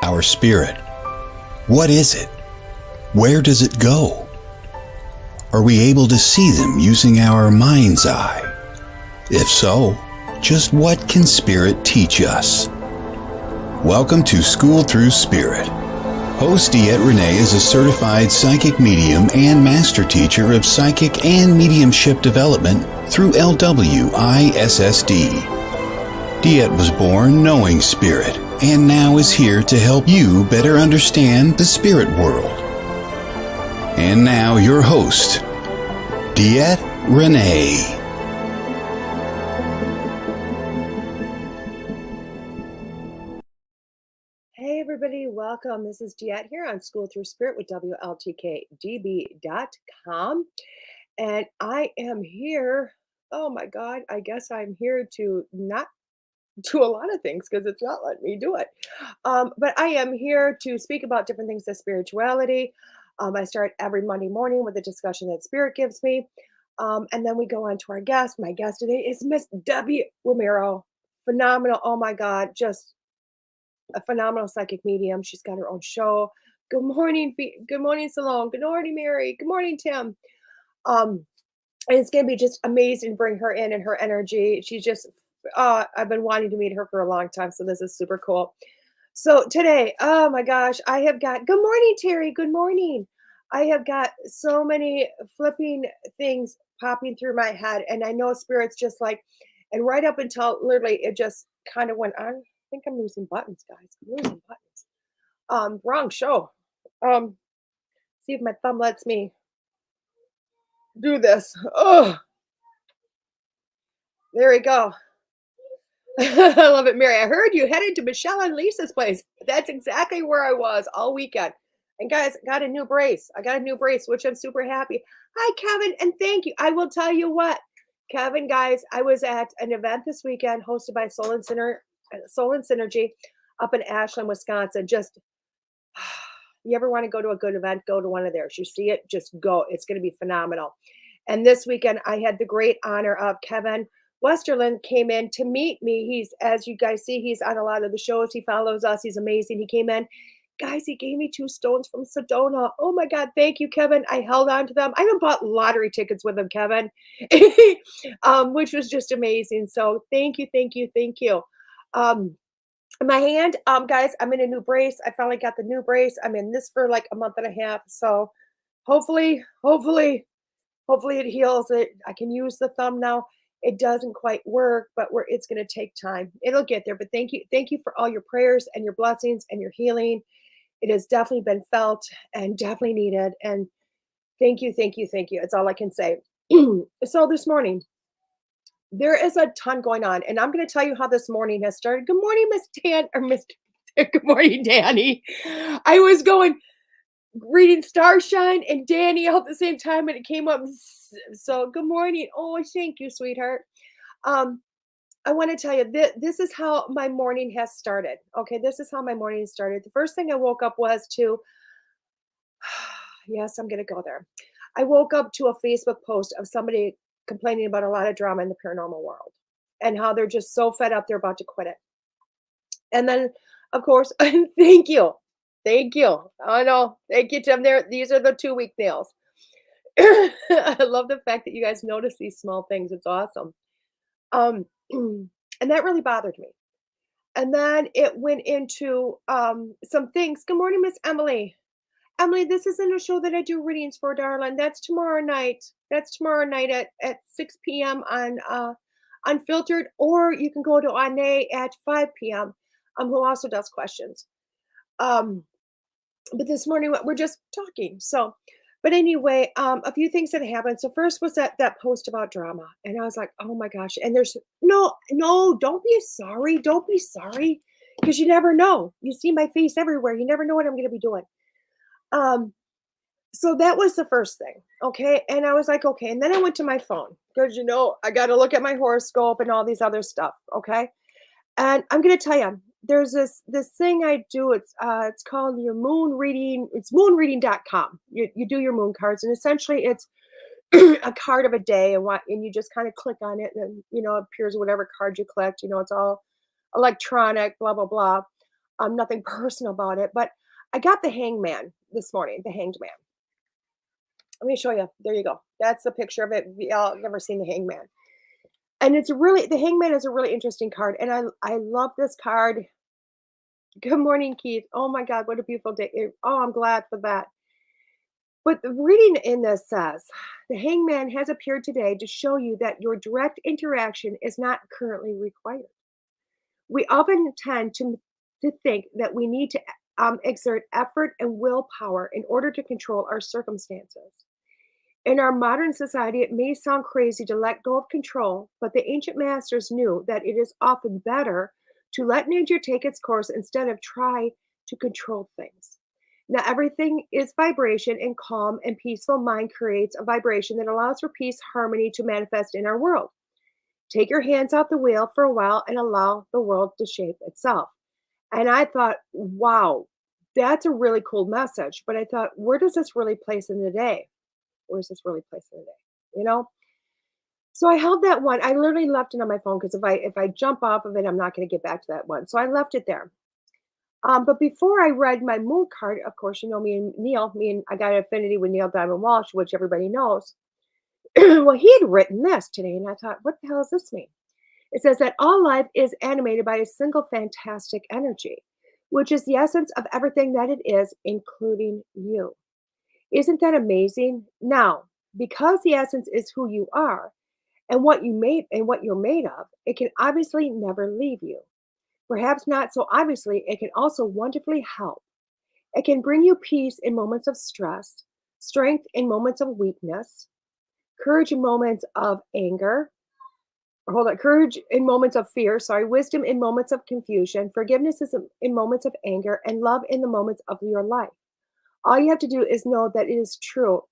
our spirit. What is it? Where does it go? Are we able to see them using our mind's eye? If so, just what can spirit teach us? Welcome to Schooled Thru Spirit. Host DeEtte Ranae is a certified psychic medium and master teacher of psychic and mediumship development through LWISSD. DeEtte was born knowing spirit and now is here to help you better understand the spirit world. And now your host, DeEtte Ranae. Hey everybody, welcome. This is DeEtte here on Schooled Thru Spirit with WLTK-DB.com. And I am here, oh my God, I guess I'm here to not do a lot of things because it's not letting me do it. But I am here to speak about different things to spirituality. I start every Monday morning with a discussion that Spirit gives me. And then we go on to our guest. My guest today is Miss Debbie Romero. Phenomenal. Oh my God, just a phenomenal psychic medium. She's got her own show. Good morning, good morning, Salone. Good morning, Mary. Good morning, Tim. And it's gonna be just amazing to bring her in and her energy. She's just, I've been wanting to meet her for a long time, so this is super cool. So today, oh my gosh, I have got. Good morning, Terry. Good morning. I have got so many flipping things popping through my head, and I know Spirit's just like, and right up until literally it just kind of went on. I think I'm losing buttons, guys. I'm losing buttons. Wrong show. See if my thumb lets me do this. Oh, there we go. I love it, Mary. I heard you headed to Michelle and Lisa's place. That's exactly where I was all weekend. And guys, I got a new brace. I got a new brace, which I'm super happy. Hi, Kevin, and thank you. I will tell you what, Kevin, guys, I was at an event this weekend hosted by Soul and Synergy up in Ashland, Wisconsin. Just, you ever want to go to a good event, go to one of theirs. You see it, just go. It's going to be phenomenal. And this weekend, I had the great honor of Kevin Westerland came in to meet me. He's, as you guys see, he's on a lot of the shows. He follows us. He's amazing. He came in. Guys, he gave me 2 stones from Sedona. Oh my God. Thank you, Kevin. I held on to them. I even bought lottery tickets with him, Kevin, which was just amazing. So thank you, thank you, thank you. My hand, guys, I'm in a new brace. I finally got the new brace. I'm in this for like a month and a half. So hopefully it heals it. I can use the thumb now. It doesn't quite work, but it's going to take time. It'll get there. But thank you for all your prayers and your blessings and your healing. It has definitely been felt and definitely needed. And thank you. It's all I can say. So this morning, there is a ton going on, and I'm going to tell you how this morning has started. Good morning, Miss Dan, or Miss. Good morning, Danny. I was reading Starshine and Danny all at the same time, and it came up. So good morning. Oh, thank you, sweetheart. I want to tell you this is how my morning has started. Okay, this is how my morning started. The first thing I woke up was to, yes, I'm going to go there. I woke up to a Facebook post of somebody complaining about a lot of drama in the paranormal world and how they're just so fed up they're about to quit it. And then, of course, thank you. I know. Thank you, Tim. These are the 2-week nails. I love the fact that you guys notice these small things. It's awesome. And that really bothered me. And then it went into some things. Good morning, Miss Emily. Emily, this isn't a show that I do readings for, darling. That's tomorrow night. That's tomorrow night at 6 p.m. on Unfiltered, or you can go to Ane at 5 p.m. Who also does questions. But this morning we're just talking. So, but anyway, a few things that happened. So first was that post about drama, and I was like, oh my gosh. And there's no, don't be sorry, because you never know. You see my face everywhere. You never know what I'm going to be doing. So that was the first thing. Okay. And I was like, okay. And then I went to my phone because, I got to look at my horoscope and all these other stuff. Okay. And I'm going to tell you, there's this thing I do. It's called your moon reading. It's moonreading.com. You do your moon cards, and essentially it's a card of a day, and you just kind of click on it, and it appears whatever card you clicked. It's all electronic, blah blah blah. Nothing personal about it, but I got the hangman this morning, the hanged man. Let me show you. There you go. That's the picture of it. Y'all never seen the hangman. And it's really the hangman is a really interesting card. And I love this card. Good morning, Keith. Oh my God, what a beautiful day. Oh, I'm glad for that. But the reading in this says the hangman has appeared today to show you that your direct interaction is not currently required. We often tend to think that we need to exert effort and willpower in order to control our circumstances. In our modern society, it may sound crazy to let go of control, but the ancient masters knew that it is often better to let nature take its course instead of try to control things. Now, everything is vibration, and calm and peaceful mind creates a vibration that allows for peace, harmony to manifest in our world. Take your hands off the wheel for a while and allow the world to shape itself. And I thought, wow, that's a really cool message. But I thought, where does this really place in the day? Where's this really place in the day? You know? So I held that one. I literally left it on my phone because if I jump off of it, I'm not going to get back to that one. So I left it there. But before I read my moon card, of course, you know me and Neil. I got an affinity with Neil Diamond Walsh, which everybody knows. Well, he had written this today, and I thought, what the hell does this mean? It says that all life is animated by a single fantastic energy, which is the essence of everything that it is, including you. Isn't that amazing? Now, because the essence is who you are and what you're made of, it can obviously never leave you. Perhaps not so obviously, it can also wonderfully help. It can bring you peace in moments of stress, strength in moments of weakness, courage in moments of anger, hold on, courage in moments of fear, sorry, wisdom in moments of confusion, forgiveness is in moments of anger, and love in the moments of your life. All you have to do is know that it is true,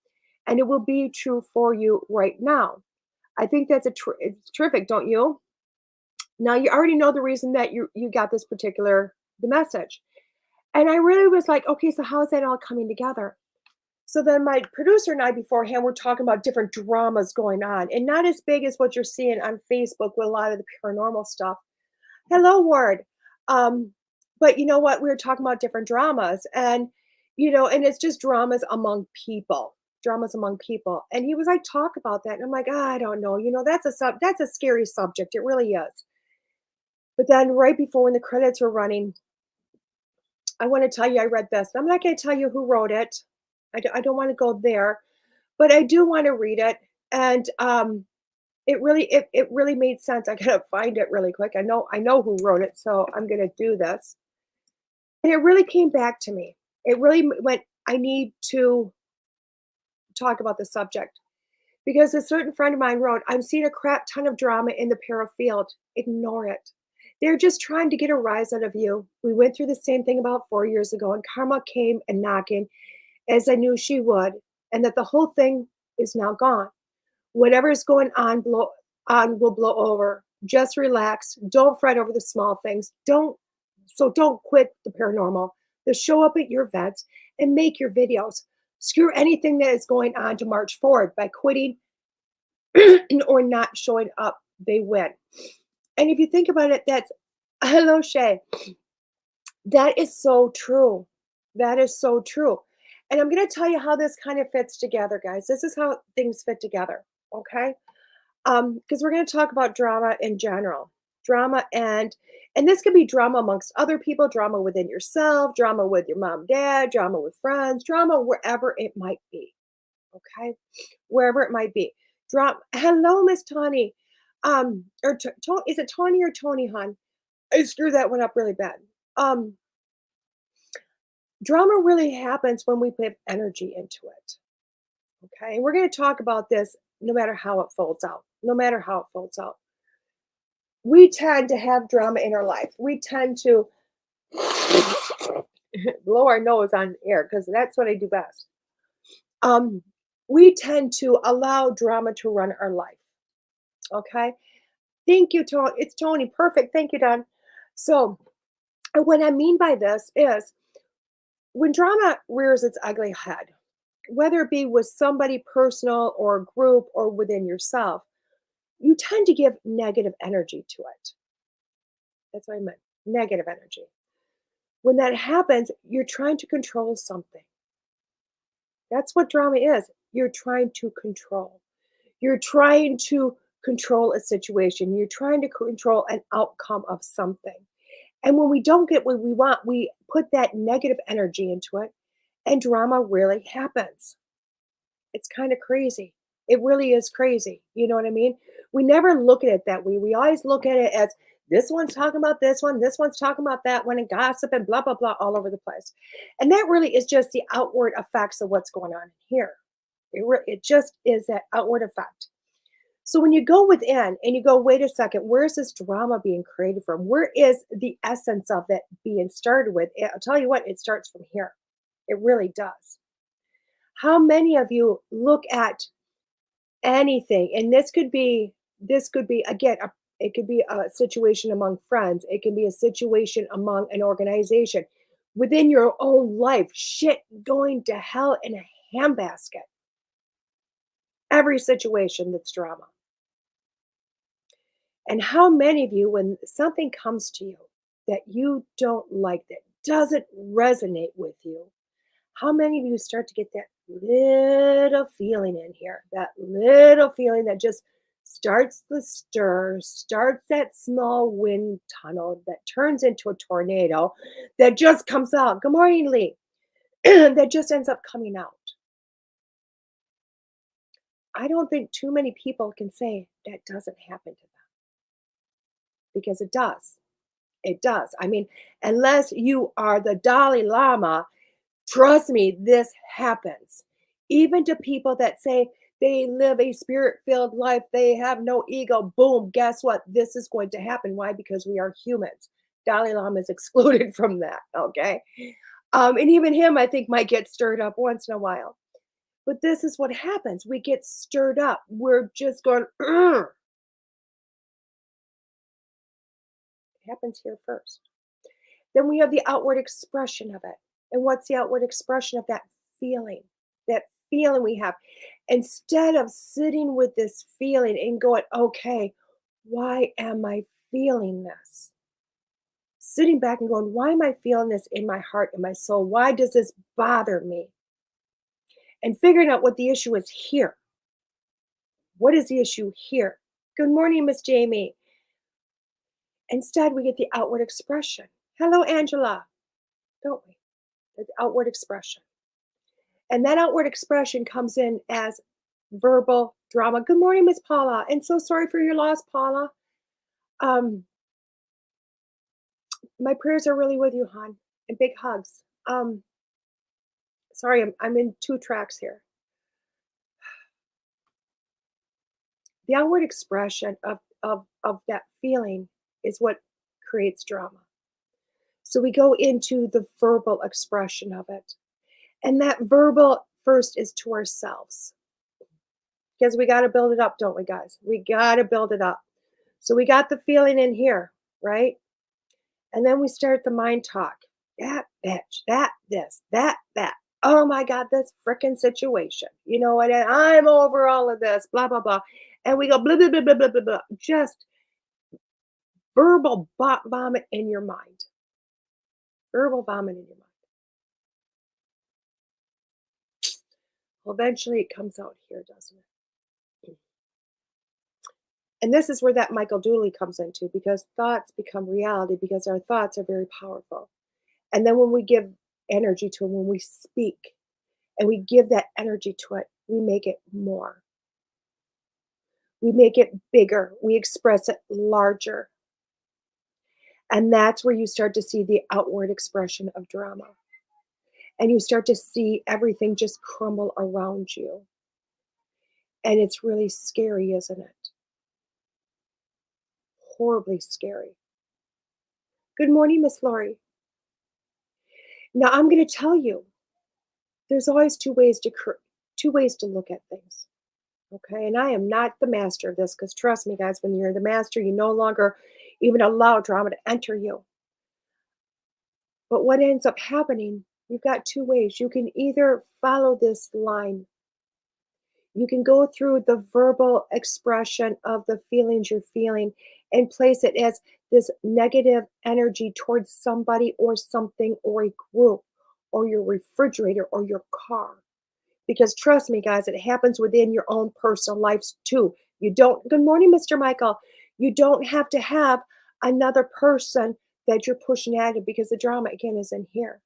and it will be true for you right now. I think that's it's terrific, don't you? Now you already know the reason that you got this particular the message, and I really was like, okay, so how is that all coming together? So then my producer and I beforehand were talking about different dramas going on, and not as big as what you're seeing on Facebook with a lot of the paranormal stuff. Hello, Ward. But you know what? We were talking about different dramas, and and it's just dramas among people, dramas among people. And he was like, talk about that, and I'm like, I don't know. That's a scary subject. It really is. But then right before when the credits were running, I want to tell you I read this. I'm not going to tell you who wrote it. I don't want to go there, but I do want to read it. And it really made sense. I gotta find it really quick. I know who wrote it, so I'm gonna do this. And it really came back to me. It really went. I need to talk about the subject because a certain friend of mine wrote, "I'm seeing a crap ton of drama in the para field. Ignore it. They're just trying to get a rise out of you. We went through the same thing about 4 years ago, and karma came and knocking, as I knew she would, and that the whole thing is now gone. Whatever is going on will blow over. Just relax. Don't fret over the small things. Don't quit the paranormal. Just show up at your events and make your videos. Screw anything that is going on to march forward by quitting or not showing up. They win." And if you think about it, that's hello, Shay. That is so true. That is so true. And I'm going to tell you how this kind of fits together, guys. This is how things fit together. Okay. Because we're going to talk about drama in general. Drama and this could be drama amongst other people, drama within yourself, drama with your mom, dad, drama with friends, drama wherever it might be. Okay. Wherever it might be. Drama. Hello, Miss Tawny. Is it Tawny or Tony, hon? I screwed that one up really bad. Um, Drama really happens when we put energy into it. Okay. And we're going to talk about this no matter how it folds out. No matter how it folds out. We tend to have drama in our life. We tend to blow our nose on air because that's what I do best. We tend to allow drama to run our life. Okay. Thank you, Tony. It's Tony. Perfect. Thank you, Don. So, what I mean by this is when drama rears its ugly head, whether it be with somebody personal or a group or within yourself, you tend to give negative energy to it. That's what I meant. Negative energy. When that happens, you're trying to control something. That's what drama is. You're trying to control. You're trying to control a situation. You're trying to control an outcome of something. And when we don't get what we want, we put that negative energy into it, and drama really happens. It's kind of crazy. It really is crazy. You know what I mean? We never look at it that way. We always look at it as this one's talking about this one's talking about that one, and gossip and blah, blah, blah all over the place. And that really is just the outward effects of what's going on here. It just is that outward effect. So when you go within and you go, wait a second, where's this drama being created from? Where is the essence of it being started with? I'll tell you what, it starts from here. It really does. How many of you look at anything, and this could be again, it could be a situation among friends, it can be a situation among an organization, within your own life, shit going to hell in a handbasket. Every situation that's drama. And how many of you, when something comes to you that you don't like, that doesn't resonate with you, how many of you start to get that little feeling in here? That little feeling that just starts the stir, starts that small wind tunnel that turns into a tornado that just comes out. Good morning, Lee. That just ends up coming out. I don't think too many people can say that doesn't happen to them, because it does. It does. I mean, unless you are the Dalai Lama, trust me, this happens. Even to people that say they live a spirit filled life, they have no ego. Boom, guess what? This is going to happen. Why? Because we are humans. Dalai Lama is excluded from that. Okay. And even him, I think, might get stirred up once in a while. But this is what happens. We get stirred up. We're just going, "Ugh." It happens here first. Then we have the outward expression of it. And what's the outward expression of that feeling? That feeling we have. Instead of sitting with this feeling and going, okay, why am I feeling this? Sitting back and going, why am I feeling this in my heart and my soul? Why does this bother me? And figuring out what the issue is here. What is the issue here? Good morning, Miss Jamie. Instead, we get the outward expression. Hello, Angela. Don't we? The outward expression. And that outward expression comes in as verbal drama. Good morning, Miss Paula. And so sorry for your loss, Paula. My prayers are really with you, hon. And big hugs. Sorry, I'm in two tracks here. The outward expression of that feeling is what creates drama. So we go into the verbal expression of it. And that verbal first is to ourselves. Because we got to build it up, don't we, guys? We got to build it up. So we got the feeling in here, right? And then we start the mind talk. That bitch, that, this, that. Oh my God, this freaking situation. You know what? I'm over all of this, blah, blah, blah. And we go blah, blah, blah, blah, blah, blah, blah. Just verbal vomit in your mind. Verbal vomit in your mind. Well, eventually it comes out here, doesn't it? And this is where that Michael Dooley comes into, because thoughts become reality because our thoughts are very powerful. And then when we give energy to it, when we speak and we give that energy to it, we make it more. We make it bigger. We express it larger. And that's where you start to see the outward expression of drama. And you start to see everything just crumble around you. And it's really scary, isn't it? Horribly scary. Good morning, Miss Laurie. Now I'm going to tell you, there's always two ways to look at things. Okay, and I am not the master of this, because trust me, guys, when you're the master, you no longer even allow drama to enter you. But what ends up happening, you've got two ways. You can either follow this line. You can go through the verbal expression of the feelings you're feeling and place it as this negative energy towards somebody or something or a group or your refrigerator or your car. Because trust me, guys, it happens within your own personal lives too. You don't, good morning, Mr. Michael. You don't have to have another person that you're pushing at it because the drama, again, is in here.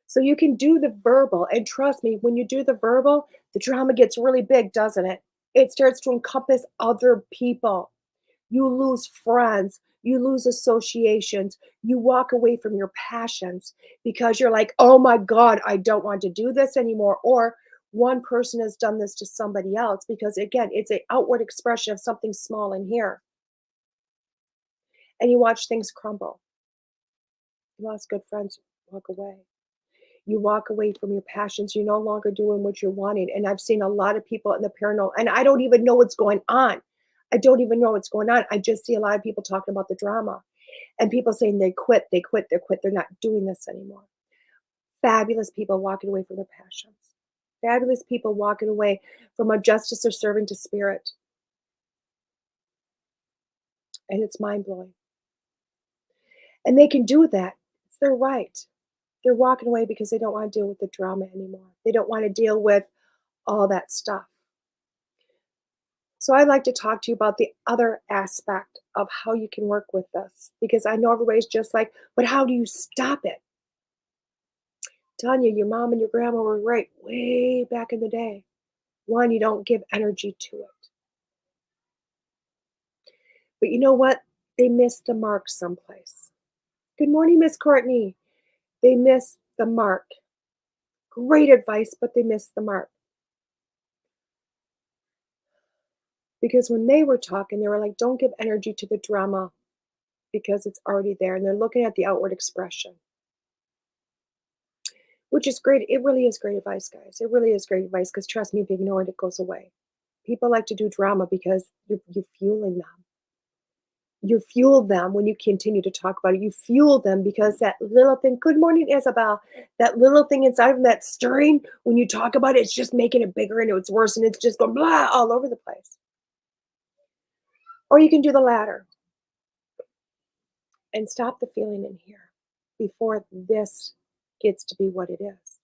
So you can do the verbal, and trust me, when you do the verbal, the drama gets really big, doesn't it? It starts to encompass other people. You lose friends, you lose associations, you walk away from your passions because you're like, oh my God, I don't want to do this anymore. Or one person has done this to somebody else because, again, it's an outward expression of something small in here. And you watch things crumble. You lost good friends, walk away. You walk away from your passions. You're no longer doing what you're wanting. And I've seen a lot of people in the paranormal, and I don't even know what's going on. I don't even know what's going on. I just see a lot of people talking about the drama and people saying they quit, they quit, they quit. They're not doing this anymore. Fabulous people walking away from their passions. Fabulous people walking away from a justice or servant to spirit. And it's mind blowing. And they can do that. It's their right. They're walking away because they don't want to deal with the drama anymore. They don't want to deal with all that stuff. So I'd like to talk to you about the other aspect of how you can work with this, because I know everybody's just like, but how do you stop it? I'm telling you, your mom and your grandma were right way back in the day. One, you don't give energy to it. But you know what? They missed the mark someplace. Good morning, Miss Courtney. They missed the mark. Great advice, but they missed the mark. Because when they were talking, they were like, don't give energy to the drama because it's already there. And they're looking at the outward expression, which is great. It really is great advice, guys. It really is great advice because trust me, if you ignore it, it goes away. People like to do drama because you're fueling them. You fuel them when you continue to talk about it. You fuel them because that little thing, good morning, Isabel, that little thing inside of them, that stirring, when you talk about it, it's just making it bigger and it's worse and it's just going blah all over the place. Or you can do the latter and stop the feeling in here before this gets to be what it is.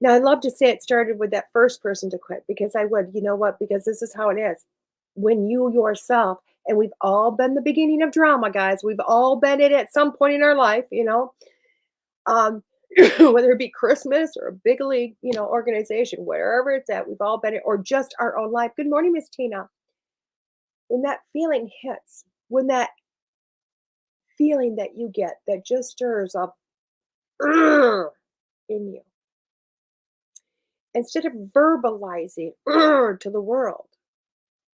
Now, I'd love to say it started with that first person to quit because I would, you know what? Because this is how it is. When you yourself, and we've all been the beginning of drama, guys. We've all been it at some point in our life, um, whether it be Christmas or a big league, organization, wherever it's at, we've all been it, or just our own life. Good morning, Miss Tina. When that feeling hits, when that feeling that you get that just stirs up in you, instead of verbalizing to the world,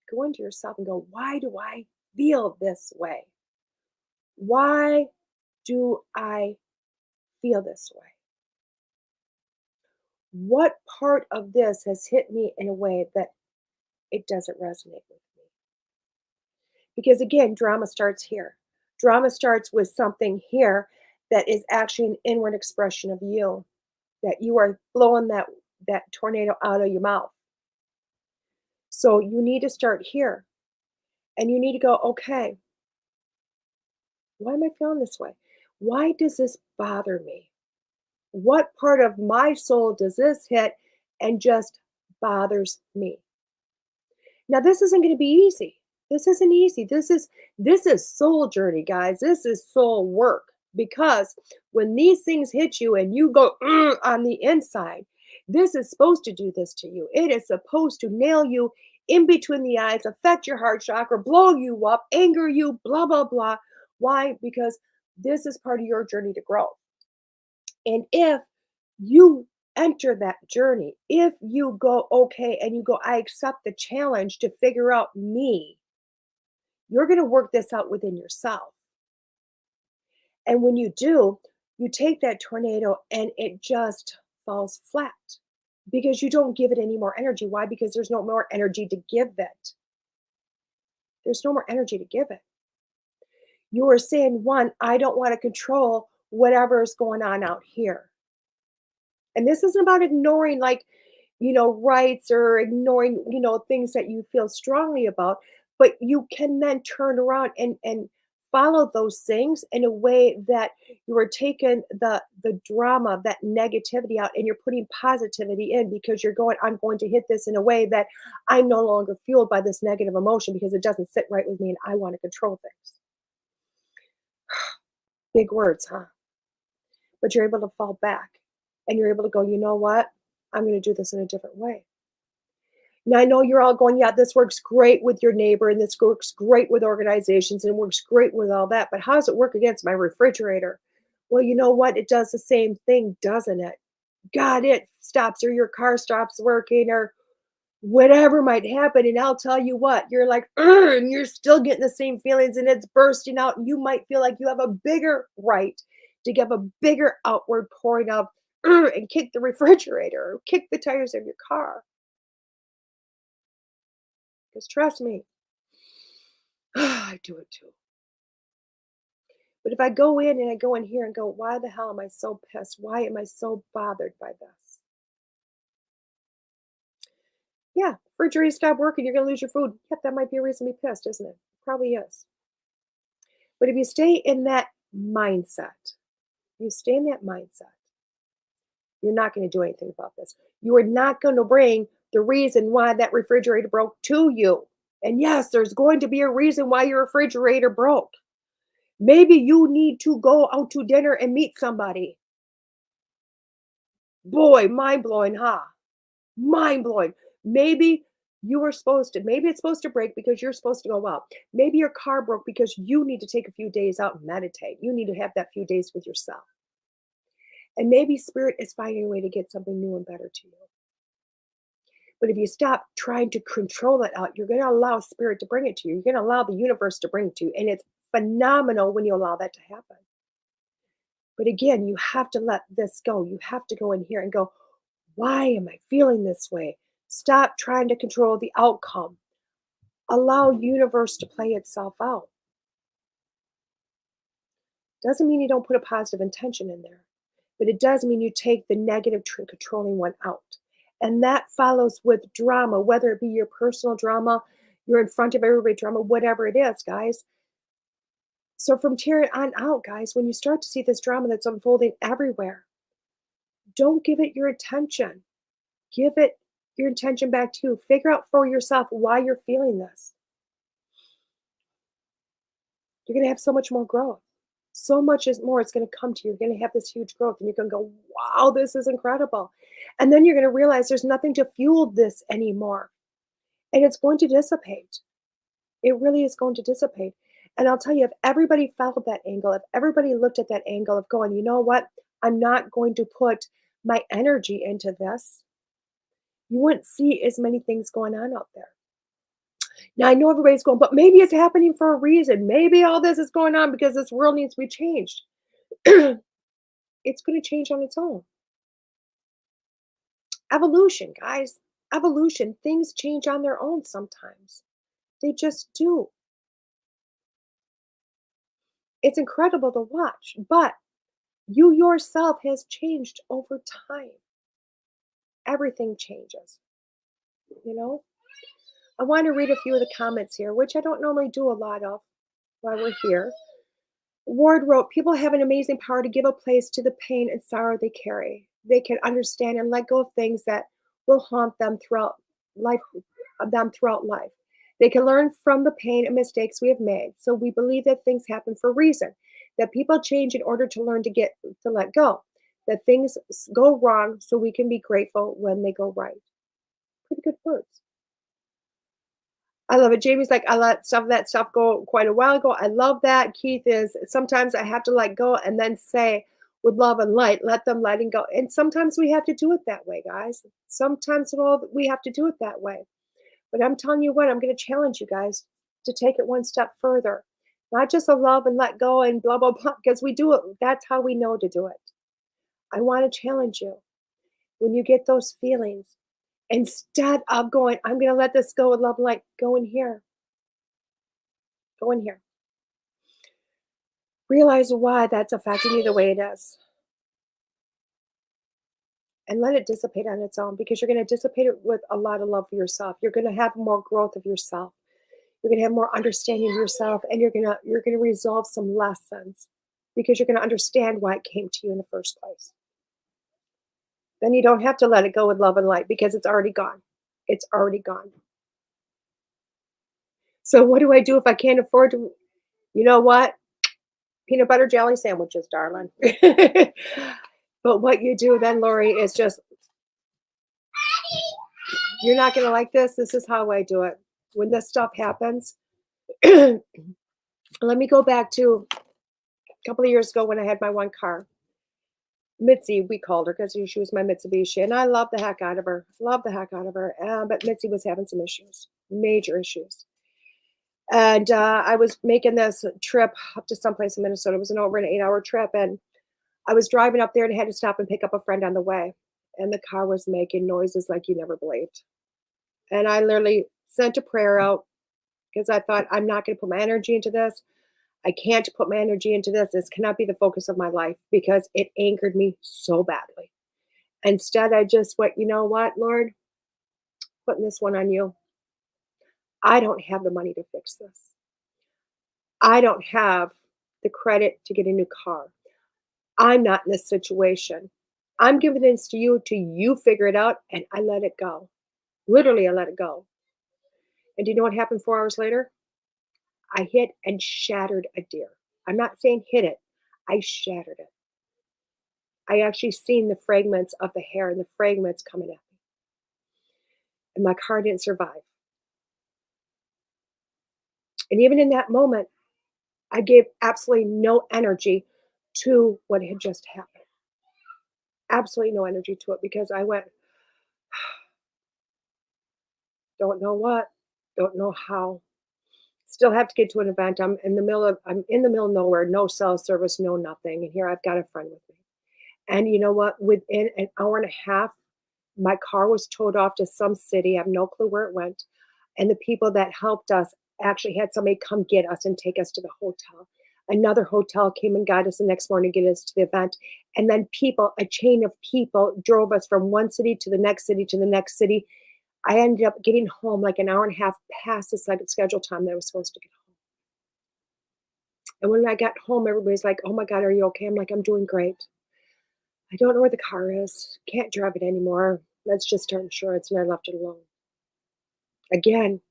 go into yourself and go, why do I feel this way? Why do I feel this way? What part of this has hit me in a way that it doesn't resonate with me? Because again, drama starts here. Drama starts with something here that is actually an inward expression of you, that you are blowing that tornado out of your mouth. So you need to start here and you need to go, okay, why am I feeling this way? Why does this bother me? What part of my soul does this hit and just bothers me? Now, this isn't going to be easy. This isn't easy. This is soul journey, guys. This is soul work, because when these things hit you and you go on the inside, this is supposed to do this to you. It is supposed to nail you in between the eyes, affect your heart chakra, blow you up, anger you, blah, blah, blah. Why? Because this is part of your journey to grow. And if you enter that journey, if you go, okay, and you go, I accept the challenge to figure out me, you're going to work this out within yourself. And when you do, you take that tornado and it just falls flat because you don't give it any more energy. Why? Because there's no more energy to give it. There's no more energy to give it. You are saying, one, I don't want to control whatever is going on out here. And this isn't about ignoring, like, rights, or ignoring, things that you feel strongly about, but you can then turn around and follow those things in a way that you are taking the drama, that negativity out, and you're putting positivity in, because you're going, I'm going to hit this in a way that I'm no longer fueled by this negative emotion because it doesn't sit right with me and I want to control things. Big words, huh? But you're able to fall back and you're able to go, you know what? I'm going to do this in a different way. Now, I know you're all going, yeah, this works great with your neighbor and this works great with organizations and works great with all that, but how does it work against my refrigerator? Well, you know what? It does the same thing, doesn't it? God, it stops, or your car stops working, or whatever might happen. And I'll tell you what, you're like, "Ugh," and you're still getting the same feelings and it's bursting out. And you might feel like you have a bigger right to give a bigger outward pouring of "Ugh," and kick the refrigerator or kick the tires of your car. Because trust me, I do it too. But if I go in and I go in here and go, why the hell am I so pissed? Why am I so bothered by this? Yeah, refrigerator stop working, you're gonna lose your food. Yep, that might be a reason to be pissed, isn't it? Probably is. But if you stay in that mindset, you stay in that mindset, you're not going to do anything about this. You are not going to bring the reason why that refrigerator broke to you. And yes, there's going to be a reason why your refrigerator broke. Maybe you need to go out to dinner and meet somebody. Boy, mind blowing, huh? Mind blowing. Maybe maybe it's supposed to break because you're supposed to go out. Maybe your car broke because you need to take a few days out and meditate. You need to have that few days with yourself. And maybe spirit is finding a way to get something new and better to you. But if you stop trying to control it out, you're going to allow spirit to bring it to you. You're going to allow the universe to bring it to you. And it's phenomenal when you allow that to happen. But again, you have to let this go. You have to go in here and go, why am I feeling this way? Stop trying to control the outcome. Allow universe to play itself out. Doesn't mean you don't put a positive intention in there, but it does mean you take the negative controlling one out. And that follows with drama, whether it be your personal drama, you're in front of everybody drama, whatever it is, guys. So from here on out, guys, when you start to see this drama that's unfolding everywhere, don't give it your attention. Give it your attention back to you. Figure out for yourself why you're feeling this. You're going to have so much more growth. So much more is going to come to you. You're going to have this huge growth and you're going to go, wow, this is incredible. And then you're going to realize there's nothing to fuel this anymore. And it's going to dissipate. It really is going to dissipate. And I'll tell you, if everybody followed that angle, if everybody looked at that angle of going, you know what, I'm not going to put my energy into this, you wouldn't see as many things going on out there. Now, I know everybody's going, but maybe it's happening for a reason. Maybe all this is going on because this world needs to be changed. It's going to change on its own. Evolution, guys. Evolution. Things change on their own sometimes. They just do. It's incredible to watch, but you yourself has changed over time. Everything changes, you know? I want to read a few of the comments here, which I don't normally do a lot of while we're here. Ward wrote, people have an amazing power to give a place to the pain and sorrow they carry. They can understand and let go of things that will haunt them throughout life. They can learn from the pain and mistakes we have made. So we believe that things happen for a reason, that people change in order to learn to let go, that things go wrong so we can be grateful when they go right. Pretty good words. I love it. Jamie's like, I let that stuff go quite a while ago. I love that. Keith is, sometimes I have to let go and then say with love and light, let them letting go. And sometimes we have to do it that way, guys. Sometimes we have to do it that way. But I'm telling you what, I'm going to challenge you guys to take it one step further. Not just a love and let go and blah, blah, blah, because we do it. That's how we know to do it. I want to challenge you. When you get those feelings, instead of going, I'm going to let this go with love and light, go in here. Go in here. Realize why that's affecting you the way it is. And let it dissipate on its own, because you're going to dissipate it with a lot of love for yourself. You're going to have more growth of yourself. You're going to have more understanding of yourself, and you're going to resolve some lessons, because you're going to understand why it came to you in the first place. Then you don't have to let it go with love and light, because it's already gone. It's already gone. So what do I do if I can't afford to? You know what? Peanut butter jelly sandwiches, darling. But what you do then, Lori, is just, you're not going to like this. This is how I do it. When this stuff happens, let me go back to a couple of years ago when I had my one car. Mitzi, we called her because she was my Mitsubishi, and I love the heck out of her. But Mitzi was having some issues, major issues. And I was making this trip up to someplace in Minnesota. It was over an 8-hour trip, and I was driving up there and had to stop and pick up a friend on the way. And the car was making noises like you never believed. And I literally sent a prayer out, because I thought, I'm not going to put my energy into this. I can't put my energy into this. This cannot be the focus of my life, because it angered me so badly. Instead, I just went, you know what, Lord, putting this one on you. I don't have the money to fix this. I don't have the credit to get a new car. I'm not in this situation. I'm giving this to you figure it out, and I let it go. Literally, I let it go. And do you know what happened 4 hours later? I hit and shattered a deer. I'm not saying hit it. I shattered it. I actually seen the fragments of the hair and the fragments coming at me. And my car didn't survive. And even in that moment, I gave absolutely no energy to what had just happened. Absolutely no energy to it, because I went, don't know what, don't know how. Still have to get to an event. I'm in the middle of nowhere, no cell service, no nothing. And here I've got a friend with me. And you know what? Within an hour and a half, my car was towed off to some city. I have no clue where it went. And the people that helped us actually had somebody come get us and take us to the hotel. Another hotel came and got us the next morning to get us to the event. And then a chain of people drove us from one city to the next city to the next city. I ended up getting home like an hour and a half past the scheduled time that I was supposed to get home. And when I got home, everybody's like, oh my God, are you okay? I'm like, I'm doing great. I don't know where the car is. Can't drive it anymore. Let's just start insurance. And I left it alone. Again,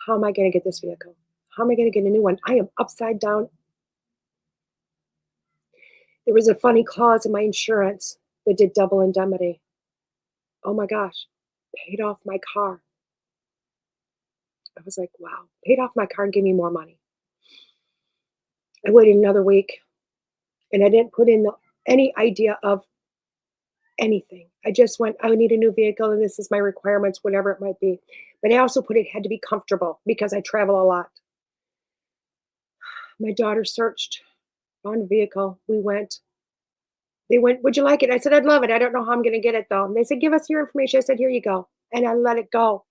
how am I going to get this vehicle? How am I going to get a new one? I am upside down. There was a funny clause in my insurance that did double indemnity. Oh my gosh, paid off my car. I was like, wow, paid off my car and gave me more money. I waited another week, and I didn't put in any idea of anything. I just went, I need a new vehicle, and this is my requirements, whatever it might be. But I also put it had to be comfortable, because I travel a lot. My daughter searched on a vehicle. They went, would you like it? I said, I'd love it. I don't know how I'm going to get it, though. And they said, give us your information. I said, here you go. And I let it go.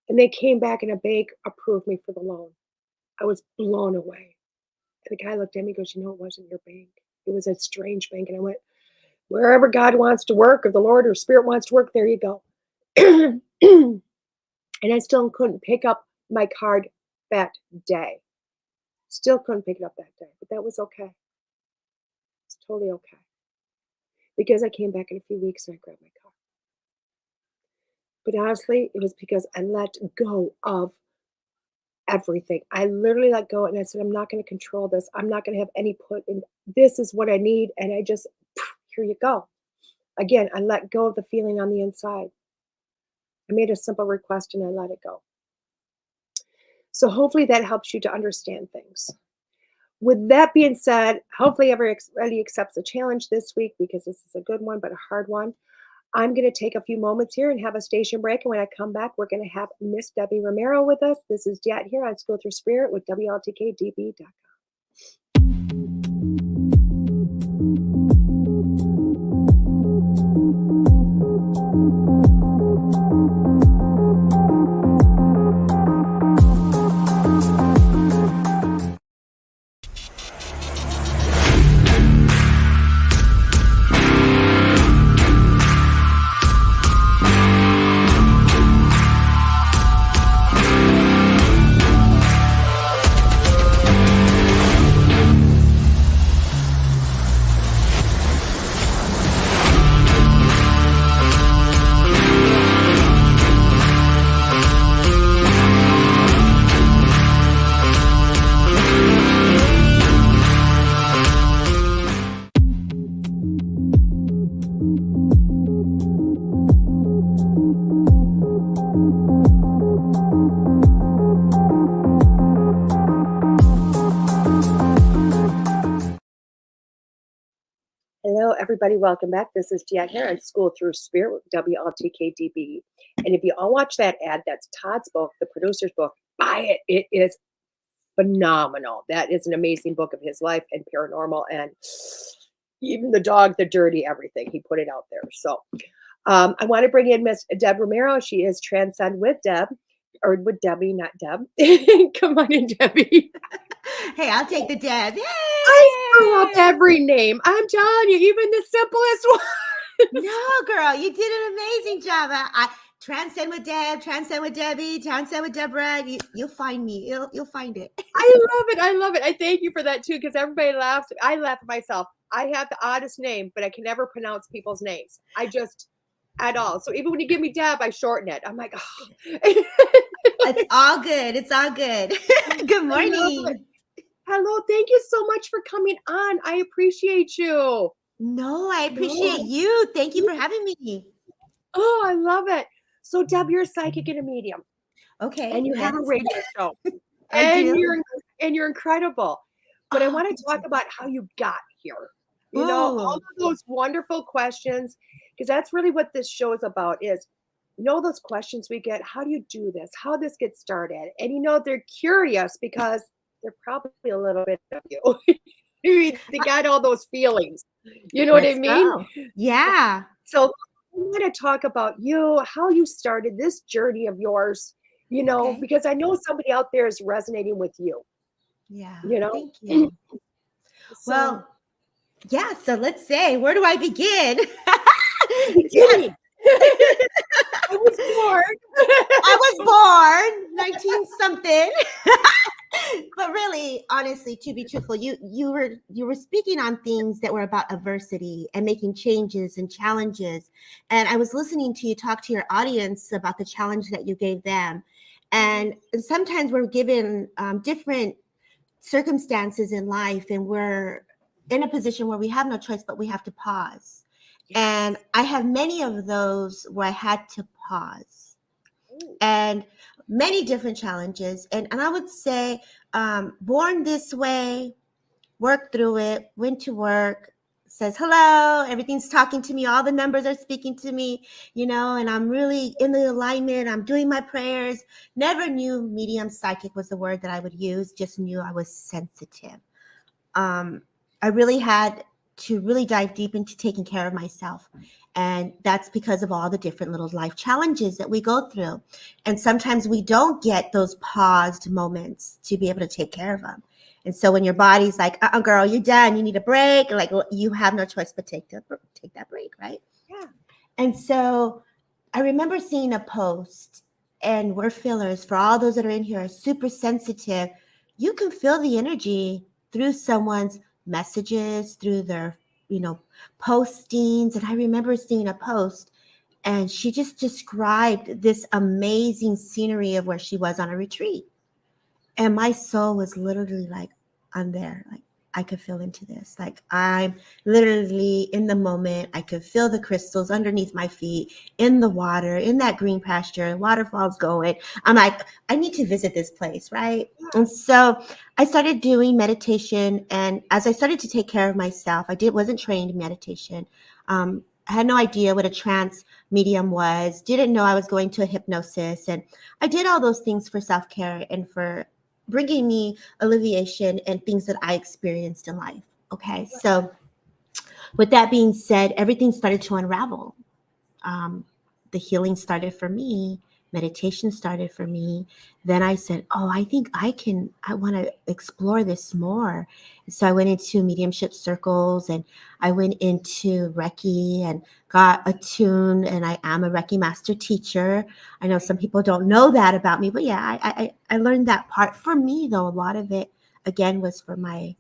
And they came back, and a bank approved me for the loan. I was blown away. And the guy looked at me and goes, you know, it wasn't your bank. It was a strange bank. And I went, wherever God wants to work, or the Lord or Spirit wants to work, there you go. And I still couldn't pick up my card that day. Still couldn't pick it up that day. But that was okay. It's totally okay. Because I came back in a few weeks and I grabbed my car. But honestly, it was because I let go of everything. I literally let go, and I said, I'm not going to control this. I'm not going to have any put in. This is what I need. And I just, here you go. Again, I let go of the feeling on the inside. I made a simple request and I let it go. So hopefully that helps you to understand things. With that being said, hopefully everybody accepts the challenge this week, because this is a good one, but a hard one. I'm going to take a few moments here and have a station break. And when I come back, we're going to have Miss Debbie Romero with us. This is DeEtte here on Schooled Thru Spirit with WLTK-DB.com. Hello, everybody. Welcome back. This is DeEtte here on Schooled Thru Spirit with WLTK-DB. And if you all watch that ad, that's Todd's book, the producer's book. Buy it. It is phenomenal. That is an amazing book of his life and paranormal and even the dog, the dirty, everything. He put it out there. So I want to bring in Miss Debbie Romero. She is Transcend with Deb, or with Debbie, not Deb. Come on in, Debbie. Hey, I'll take the Deb. Yay! I screw up every name. I'm telling you, even the simplest one. No, girl, you did an amazing job. I Transcend with Deb, Transcend with Debbie, Transcend with Deborah. You'll find me. You'll find it. I love it. I love it. I thank you for that too, because everybody laughs. I laugh at myself. I have the oddest name, but I can never pronounce people's names. I just at all. So even when you give me Deb, I shorten it. I'm like, oh. It's all good. It's all good. Good morning. Hello. Thank you so much for coming on. I appreciate you. No, I appreciate you. Thank you for having me. Oh, I love it. So Deb, you're a psychic and a medium. Okay. And you have a radio show. I do. You're incredible. But I want to talk about how you got here. You know, all of those wonderful questions, because that's really what this show is about, is, you know, those questions we get, how do you do this? How this gets started? And, you know, they're curious because they're probably a little bit of you. They got all those feelings. You know what I mean? Go. Yeah. So I want to talk about you, how you started this journey of yours, you know, because I know somebody out there is resonating with you. Yeah. You know? Thank you. Well, yeah. So let's say, where do I begin? Yes. I was born 19 something. But really, honestly, to be truthful, you were speaking on things that were about adversity and making changes and challenges. And I was listening to you talk to your audience about the challenge that you gave them. And sometimes we're given different circumstances in life, and we're in a position where we have no choice, but we have to pause. And I have many of those where I had to pause. And many different challenges. And I would say, born this way, worked through it, went to work, says, hello, everything's talking to me. All the numbers are speaking to me, you know, and I'm really in the alignment. I'm doing my prayers. Never knew medium psychic was the word that I would use. Just knew I was sensitive. I really had to really dive deep into taking care of myself. And that's because of all the different little life challenges that we go through. And sometimes we don't get those paused moments to be able to take care of them. And so when your body's like, girl, you're done, you need a break, like you have no choice but take that break, right? Yeah. And so I remember seeing a post, and we're fillers, for all those that are in here are super sensitive. You can feel the energy through someone's messages, through their, you know, postings. And I remember seeing a post, and she just described this amazing scenery of where she was on a retreat. And my soul was literally like, I'm there. Like, I could feel into this. Like, I'm literally in the moment. I could feel the crystals underneath my feet, in the water, in that green pasture, waterfalls going. I'm like, I need to visit this place, right? And so I started doing meditation. And as I started to take care of myself, wasn't trained in meditation. I had no idea what a trance medium was, didn't know I was going to a hypnosis. And I did all those things for self-care and for bringing me alleviation and things that I experienced in life. Okay. So with that being said, everything started to unravel. The healing started for me. Meditation started for me. Then I said, I think I want to explore this more. So I went into mediumship circles, and I went into Reiki and got attuned, and I am a Reiki master teacher. I know some people don't know that about me, but yeah, I learned that part. For me, though, a lot of it, again, was for my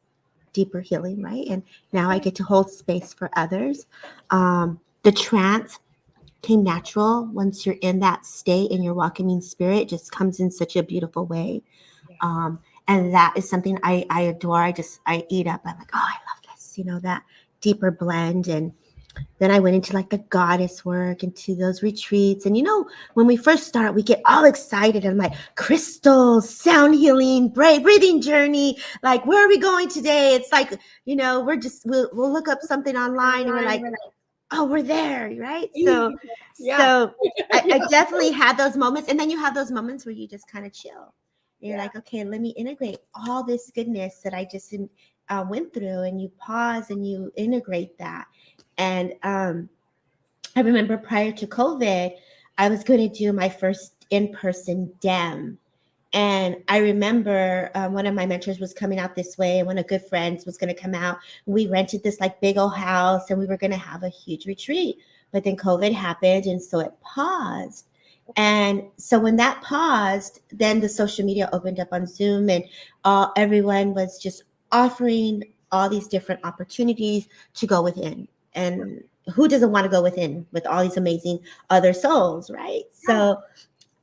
deeper healing, right? And now I get to hold space for others. The trance came natural once you're in that state, and your welcoming spirit just comes in such a beautiful way. And that is something I adore. I eat up. I'm like, I love this, you know, that deeper blend. And Then I went into like the goddess work, into those retreats. And when we first start, we get all excited. I'm like, crystals, sound healing, breathing journey. Like, where are we going today? It's like, we'll look up something online and we're like, oh, we're there, right? So Yeah. I definitely had those moments. And then you have those moments where you just kind of chill. You're Yeah. like, okay, let me integrate all this goodness that I just went through. And you pause and you integrate that. And I remember prior to COVID, I was going to do my first in-person DEM. And I remember one of my mentors was coming out this way, and one of good friends was going to come out. We rented this like big old house, and we were going to have a huge retreat. But then COVID happened, and so it paused. And so when that paused, then the social media opened up on Zoom, and everyone was just offering all these different opportunities to go within. And who doesn't want to go within with all these amazing other souls, right? So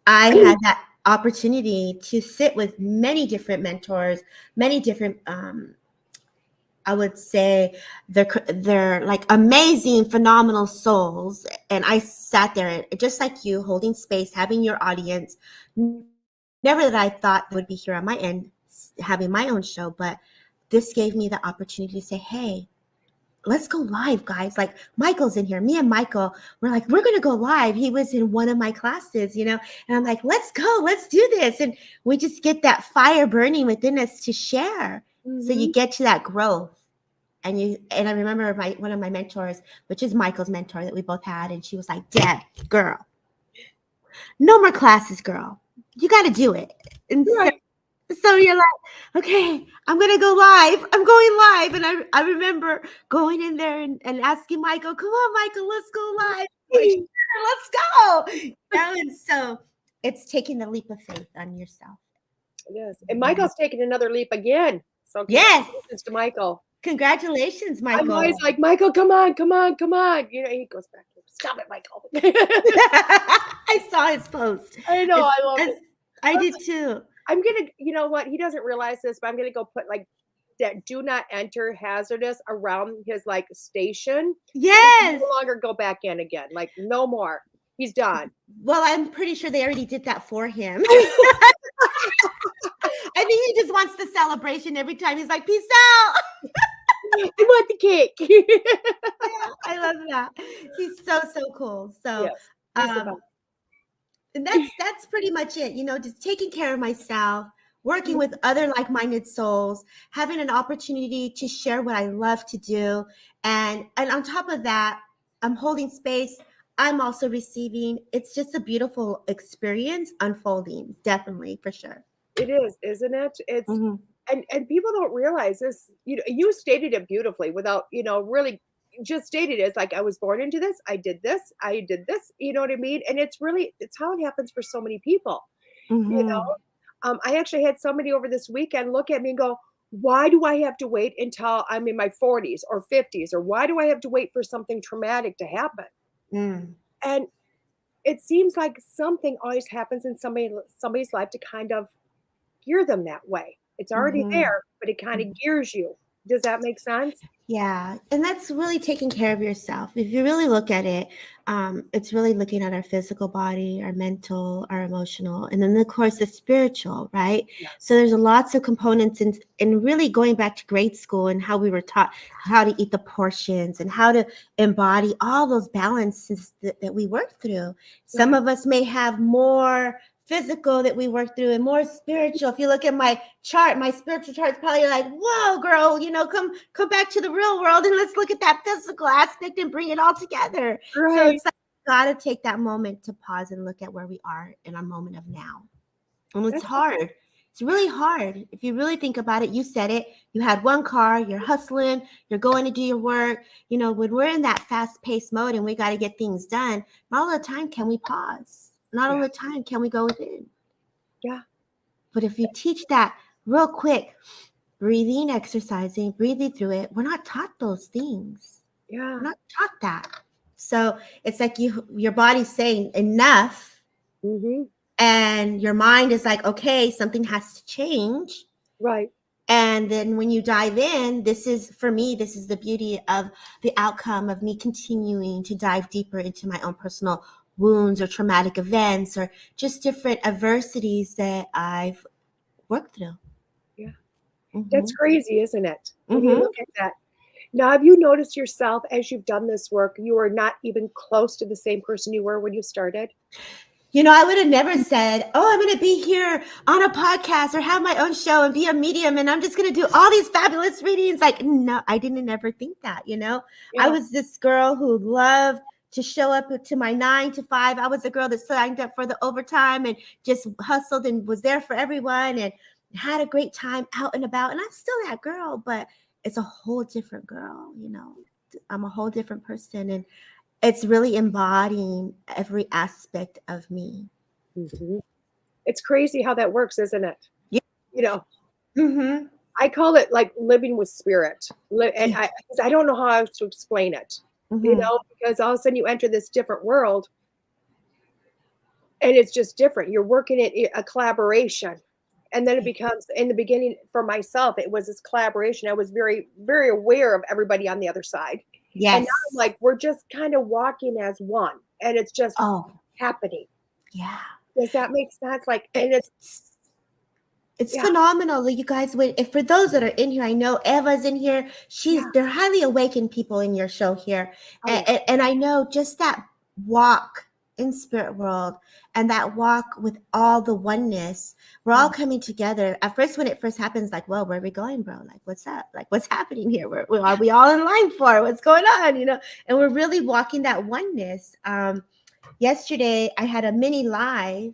I had that opportunity to sit with many different mentors, many different, I would say they're like amazing, phenomenal souls. And I sat there just like you, holding space, having your audience. Never that I thought would be here on my end, having my own show, but this gave me the opportunity to say, hey, let's go live, guys. Like, Michael's in here. Me and Michael, we're like, we're going to go live. He was in one of my classes, and I'm like, let's go, let's do this. And we just get that fire burning within us to share. So you get to that growth. And I remember one of my mentors, which is Michael's mentor that we both had. And she was like, Deb, girl, no more classes, girl. You got to do it. And so you're like, okay, I'm going to go live. I'm going live. And I remember going in there and asking Michael, come on, Michael, let's go live. Like, sure, let's go. And so it's taking the leap of faith on yourself. Yes. And Michael's taking another leap again. So yes, to Michael. Congratulations, Michael. I'm always like, Michael, come on. He goes back to, stop it, Michael. I saw his post. I know, I love it. I did too. I'm going to, you know what? He doesn't realize this, but I'm going to go put like that do not enter hazardous around his like station. Yes. No longer go back in again. Like no more. He's done. Well, I'm pretty sure they already did that for him. I think he just wants the celebration every time. He's like, peace out. I want the cake. Yeah, I love that. He's so cool. So yes, and that's pretty much it. Just taking care of myself, working with other like-minded souls, having an opportunity to share what I love to do. And on top of that, I'm holding space. I'm also receiving. It's just a beautiful experience unfolding. Definitely, for sure. It is, isn't it? It's and people don't realize this. You stated it beautifully without, really just stated it. It's like I was born into this. I did this. You know what I mean? And it's how it happens for so many people. I actually had somebody over this weekend look at me and go, why do I have to wait until I'm in my 40s or 50s? Or why do I have to wait for something traumatic to happen? And it seems like something always happens in somebody's life to kind of gear them that way. It's already there, but it kind of gears you. Does that make sense? Yeah. And that's really taking care of yourself. If you really look at it, it's really looking at our physical body, our mental, our emotional, and then of course the spiritual, right? Yes. So there's lots of components in really going back to grade school and how we were taught how to eat the portions and how to embody all those balances that we work through. Some of us may have more physical that we work through and more spiritual. If you look at my chart, my spiritual chart is probably like, whoa, girl, come back to the real world and let's look at that physical aspect and bring it all together. Right. So it's like, gotta take that moment to pause and look at where we are in our moment of now. And it's hard. It's really hard. If you really think about it, you said it, you had one car, you're hustling, you're going to do your work. When we're in that fast-paced mode and we got to get things done, not all the time can we pause. Not all the time can we go within. Yeah. But if you teach that real quick, breathing, exercising, breathing through it, we're not taught those things. Yeah. We're not taught that. So it's like your body's saying enough. And your mind is like, okay, something has to change. Right. And then when you dive in, this is the beauty of the outcome of me continuing to dive deeper into my own personal wounds or traumatic events or just different adversities that I've worked through. Yeah. Mm-hmm. That's crazy, isn't it? When Mm-hmm. you look at that. Now, have you noticed yourself as you've done this work, you are not even close to the same person you were when you started? You know, I would have never said, oh, I'm going to be here on a podcast or have my own show and be a medium and I'm just going to do all these fabulous readings. Like, no, I didn't ever think that, you know. Yeah. I was this girl who loved to show up to my 9 to 5. I was a girl that signed up for the overtime and just hustled and was there for everyone and had a great time out and about. And I'm still that girl, but it's a whole different girl, you know. I'm a whole different person. And it's really embodying every aspect of me. Mm-hmm. It's crazy how that works, isn't it? Yeah. You know, Mm-hmm. I call it like living with spirit. And I don't know how else to explain it, Mm-hmm. you know, because all of a sudden you enter this different world and it's just different. You're working at a collaboration. And then it becomes, in the beginning, for myself, it was this collaboration. I was very, very aware of everybody on the other side. Yes. And now I'm like, we're just kind of walking as one. And it's just happening. Yeah. Does that make sense? Like, and it's phenomenal. You guys, if for those that are in here, I know Eva's in here. They're highly awakened people in your show here. And I know just that walk in spirit world and that walk with all the oneness, we're all coming together. At first, when it first happens, like, well, where are we going, bro? Like, what's up? Like, what's happening here? Are we all in line for? What's going on? You know, and we're really walking that oneness. Yesterday, I had a mini live,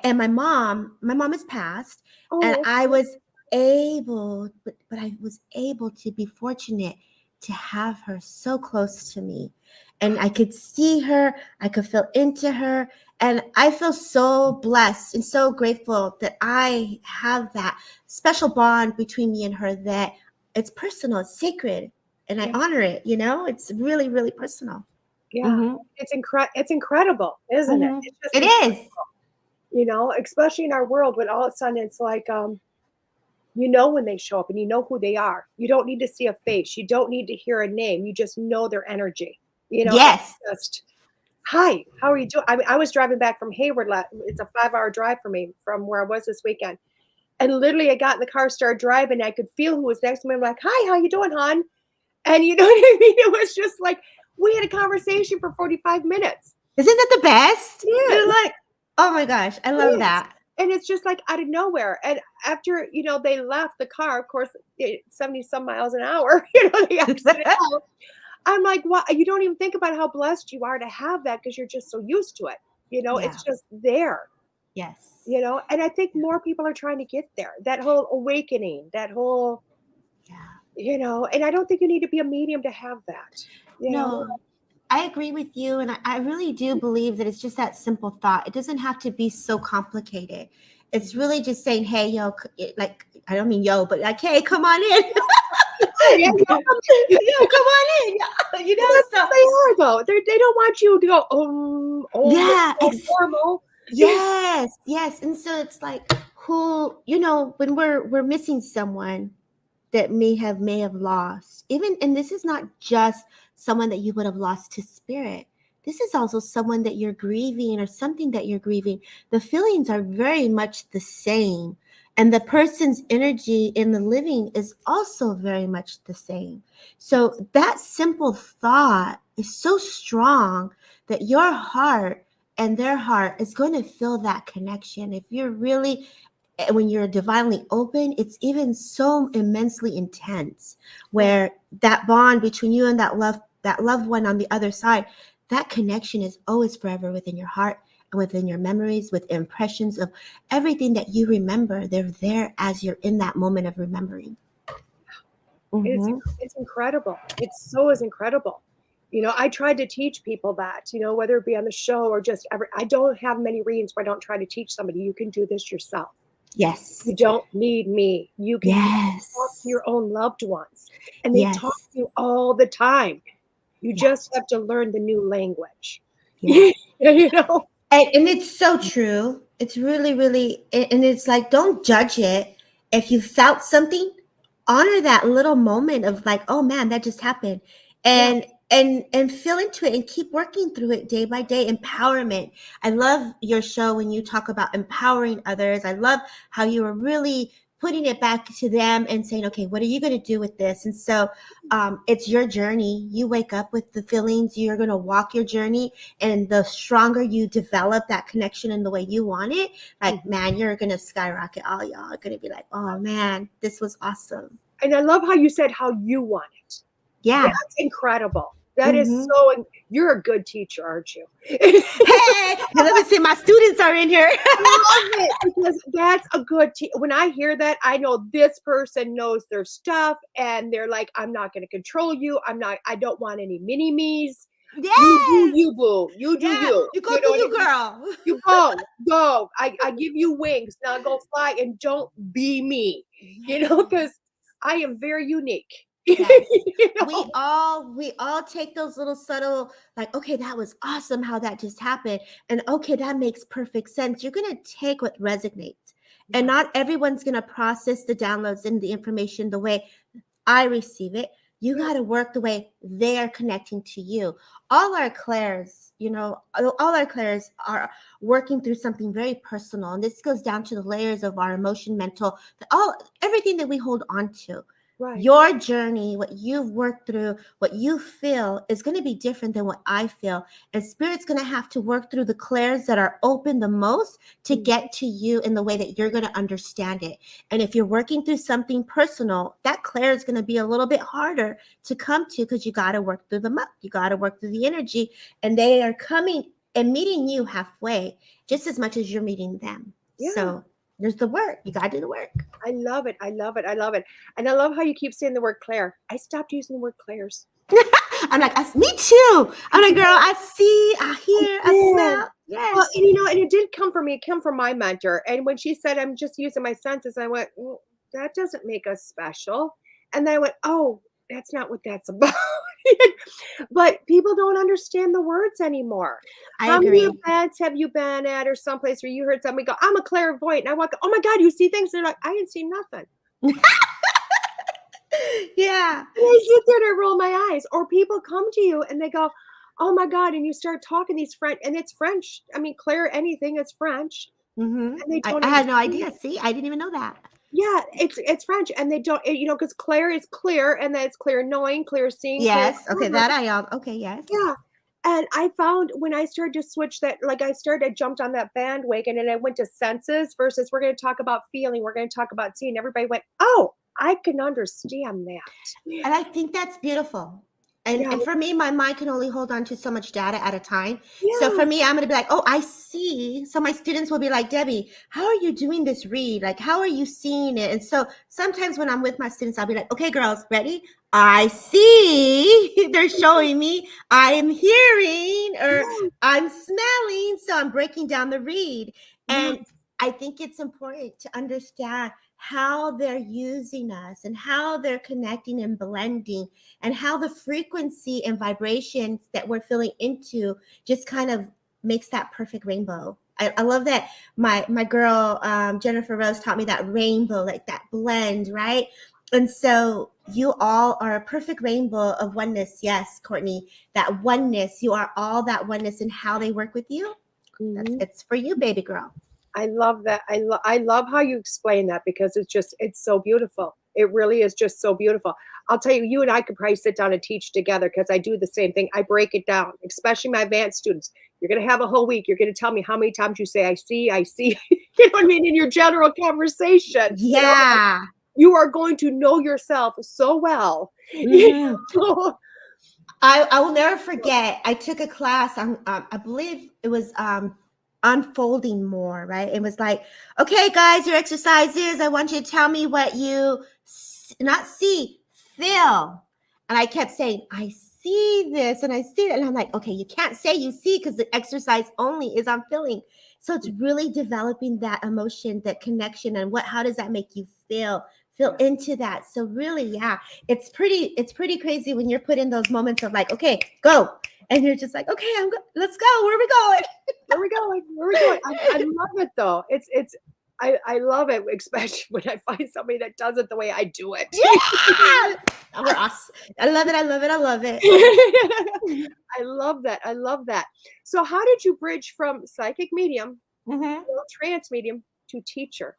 and my mom has passed, and I was able, but I was able to be fortunate to have her so close to me. And I could see her, I could feel into her. And I feel so blessed and so grateful that I have that special bond between me and her, that it's personal, it's sacred, and I honor it. You know, it's really, really personal. Yeah, Mm-hmm. It's incredible, isn't it? It's just incredible. Is. You know, especially in our world when all of a sudden it's like, you know, when they show up and you know who they are. You don't need to see a face. You don't need to hear a name. You just know their energy. You know, yes. Just, hi, how are you doing? I mean, I was driving back from Hayward. It's a 5-hour drive for me from where I was this weekend. And literally I got in the car, started driving. And I could feel who was next to me. I'm like, hi, how you doing, hon? And you know what I mean? It was just like, we had a conversation for 45 minutes. Isn't that the best? Yeah. You're like, oh my gosh, I love that. And it's just like out of nowhere. And after, you know, they left the car, of course, 70 some miles an hour, you know, they exited out. I'm like, wow, you don't even think about how blessed you are to have that because you're just so used to it. You know, it's just there. Yes. You know, and I think more people are trying to get there. That whole awakening, that whole, you know, and I don't think you need to be a medium to have that. You know? I agree with you. And I really do believe that it's just that simple thought. It doesn't have to be so complicated. It's really just saying, hey, yo, like, I don't mean yo, but like, hey, come on in. Come on in. You know, so they are though. They don't want you to go, formal. Yes. And so it's like, who, you know, when we're missing someone that may have lost, even, and this is not just someone that you would have lost to spirit. This is also someone that you're grieving or something that you're grieving. The feelings are very much the same. And the person's energy in the living is also very much the same. So that simple thought is so strong that your heart and their heart is going to feel that connection. If you're really, when you're divinely open, it's even so immensely intense, where that bond between you and that loved one on the other side, that connection is always forever within your heart and within your memories, with impressions of everything that you remember. They're there as you're in that moment of remembering. It's incredible. It's so incredible. You know, I tried to teach people that, you know, whether it be on the show or just I don't have many readings where I don't try to teach somebody. You can do this yourself. Yes. You don't need me. You can talk to your own loved ones. And they talk to you all the time. You just have to learn the new language. You know? And it's so true. It's really, really, and it's like, don't judge it. If you felt something, honor that little moment of like, oh man, that just happened. And and feel into it and keep working through it day by day. Empowerment. I love your show when you talk about empowering others. I love how you are really putting it back to them and saying, okay, what are you going to do with this? And so it's your journey. You wake up with the feelings. You're going to walk your journey. And the stronger you develop that connection in the way you want it, like, man, you're going to skyrocket. All y'all are going to be like, oh man, this was awesome. And I love how you said how you want it. Yeah. That's incredible. That is so, you're a good teacher, aren't you? Hey, let me see, my students are in here. I love it because that's a good when I hear that, I know this person knows their stuff and they're like, I'm not going to control you. I don't want any mini-me's. Yes. You do you, boo. You do you. You go do you, girl. You go. I give you wings. Now go fly and don't be me. You know, because I am very unique. Yes. You know? We all take those little subtle, like, okay, that was awesome how that just happened. And okay, that makes perfect sense. You're going to take what resonates. And not everyone's going to process the downloads and the information the way I receive it. You got to work the way they are connecting to you. All our clairs, all our clairs are working through something very personal. And this goes down to the layers of our emotion, mental, everything that we hold on to. Right. Your journey, what you've worked through, what you feel is going to be different than what I feel. And Spirit's going to have to work through the clairs that are open the most to get to you in the way that you're going to understand it. And if you're working through something personal, that clair is going to be a little bit harder to come to because you got to work through the muck. You got to work through the energy. And they are coming and meeting you halfway just as much as you're meeting them. Yeah. So there's the work. You got to do the work. I love it. I love it. I love it. And I love how you keep saying the word clair. I stopped using the word clairs. I'm like, me too. I'm like, girl, I see, I hear, I smell. Yes. Well, and it did come from me. It came from my mentor. And when she said, I'm just using my senses, I went, well, that doesn't make us special. And then I went, oh, that's not what that's about. But people don't understand the words anymore. I agree. How many events have you been at or someplace where you heard somebody go, I'm a clairvoyant? And I walk, oh my God, you see things? They're like, I didn't see nothing. Yeah. And I sit there and roll my eyes. Or people come to you and they go, oh my God. And you start talking these French, and it's French. I mean, clair, anything is French. And I had no idea. See, I didn't even know that. Yeah, it's French, and they don't, because clair is clear, and then it's clear knowing, clear seeing. Yes, clear okay, yes. Yeah, and I found when I started to switch that, like I jumped on that bandwagon, and I went to senses versus we're going to talk about feeling, we're going to talk about seeing. Everybody went, oh, I can understand that. And I think that's beautiful. And for me, my mind can only hold on to so much data at a time. Yeah. So for me, I'm going to be like, oh, I see. So my students will be like, Debbie, how are you doing this read? Like, how are you seeing it? And so sometimes when I'm with my students, I'll be like, okay, girls, ready? I see. They're showing me. I am hearing or I'm smelling. So I'm breaking down the read. And I think it's important to understand how they're using us and how they're connecting and blending and how the frequency and vibrations that we're feeling into just kind of makes that perfect rainbow. I love that my girl, Jennifer Rose, taught me that rainbow, like that blend, right? And so you all are a perfect rainbow of oneness. Yes, Courtney, that oneness, you are all that oneness in how they work with you. It's for you, baby girl. I love that. I love how you explain that because it's so beautiful. It really is just so beautiful. I'll tell you, you and I could probably sit down and teach together because I do the same thing. I break it down, especially my advanced students. You're going to have a whole week. You're going to tell me how many times you say, I see. You know what I mean? In your general conversation. Yeah. You are going to know yourself so well. I will never forget. I took a class on, I believe it was unfolding more, right? It was like, okay, guys, your exercise is, I want you to tell me what you not see, feel. And I kept saying, I see this and I see that. And I'm like, okay, you can't say you see because the exercise only is on feeling. So it's really developing that emotion, that connection, and how does that make you feel into that. So really, yeah, it's pretty crazy when you're put in those moments of like, okay, go. And you're just like, okay, let's go. Where are we going? Where are we going? I love it though. I love it, especially when I find somebody that does it the way I do it. Yeah. We're awesome. I love it. I love it. I love it. I love that. I love that. So how did you bridge from psychic medium, Mhm. trance medium to teacher?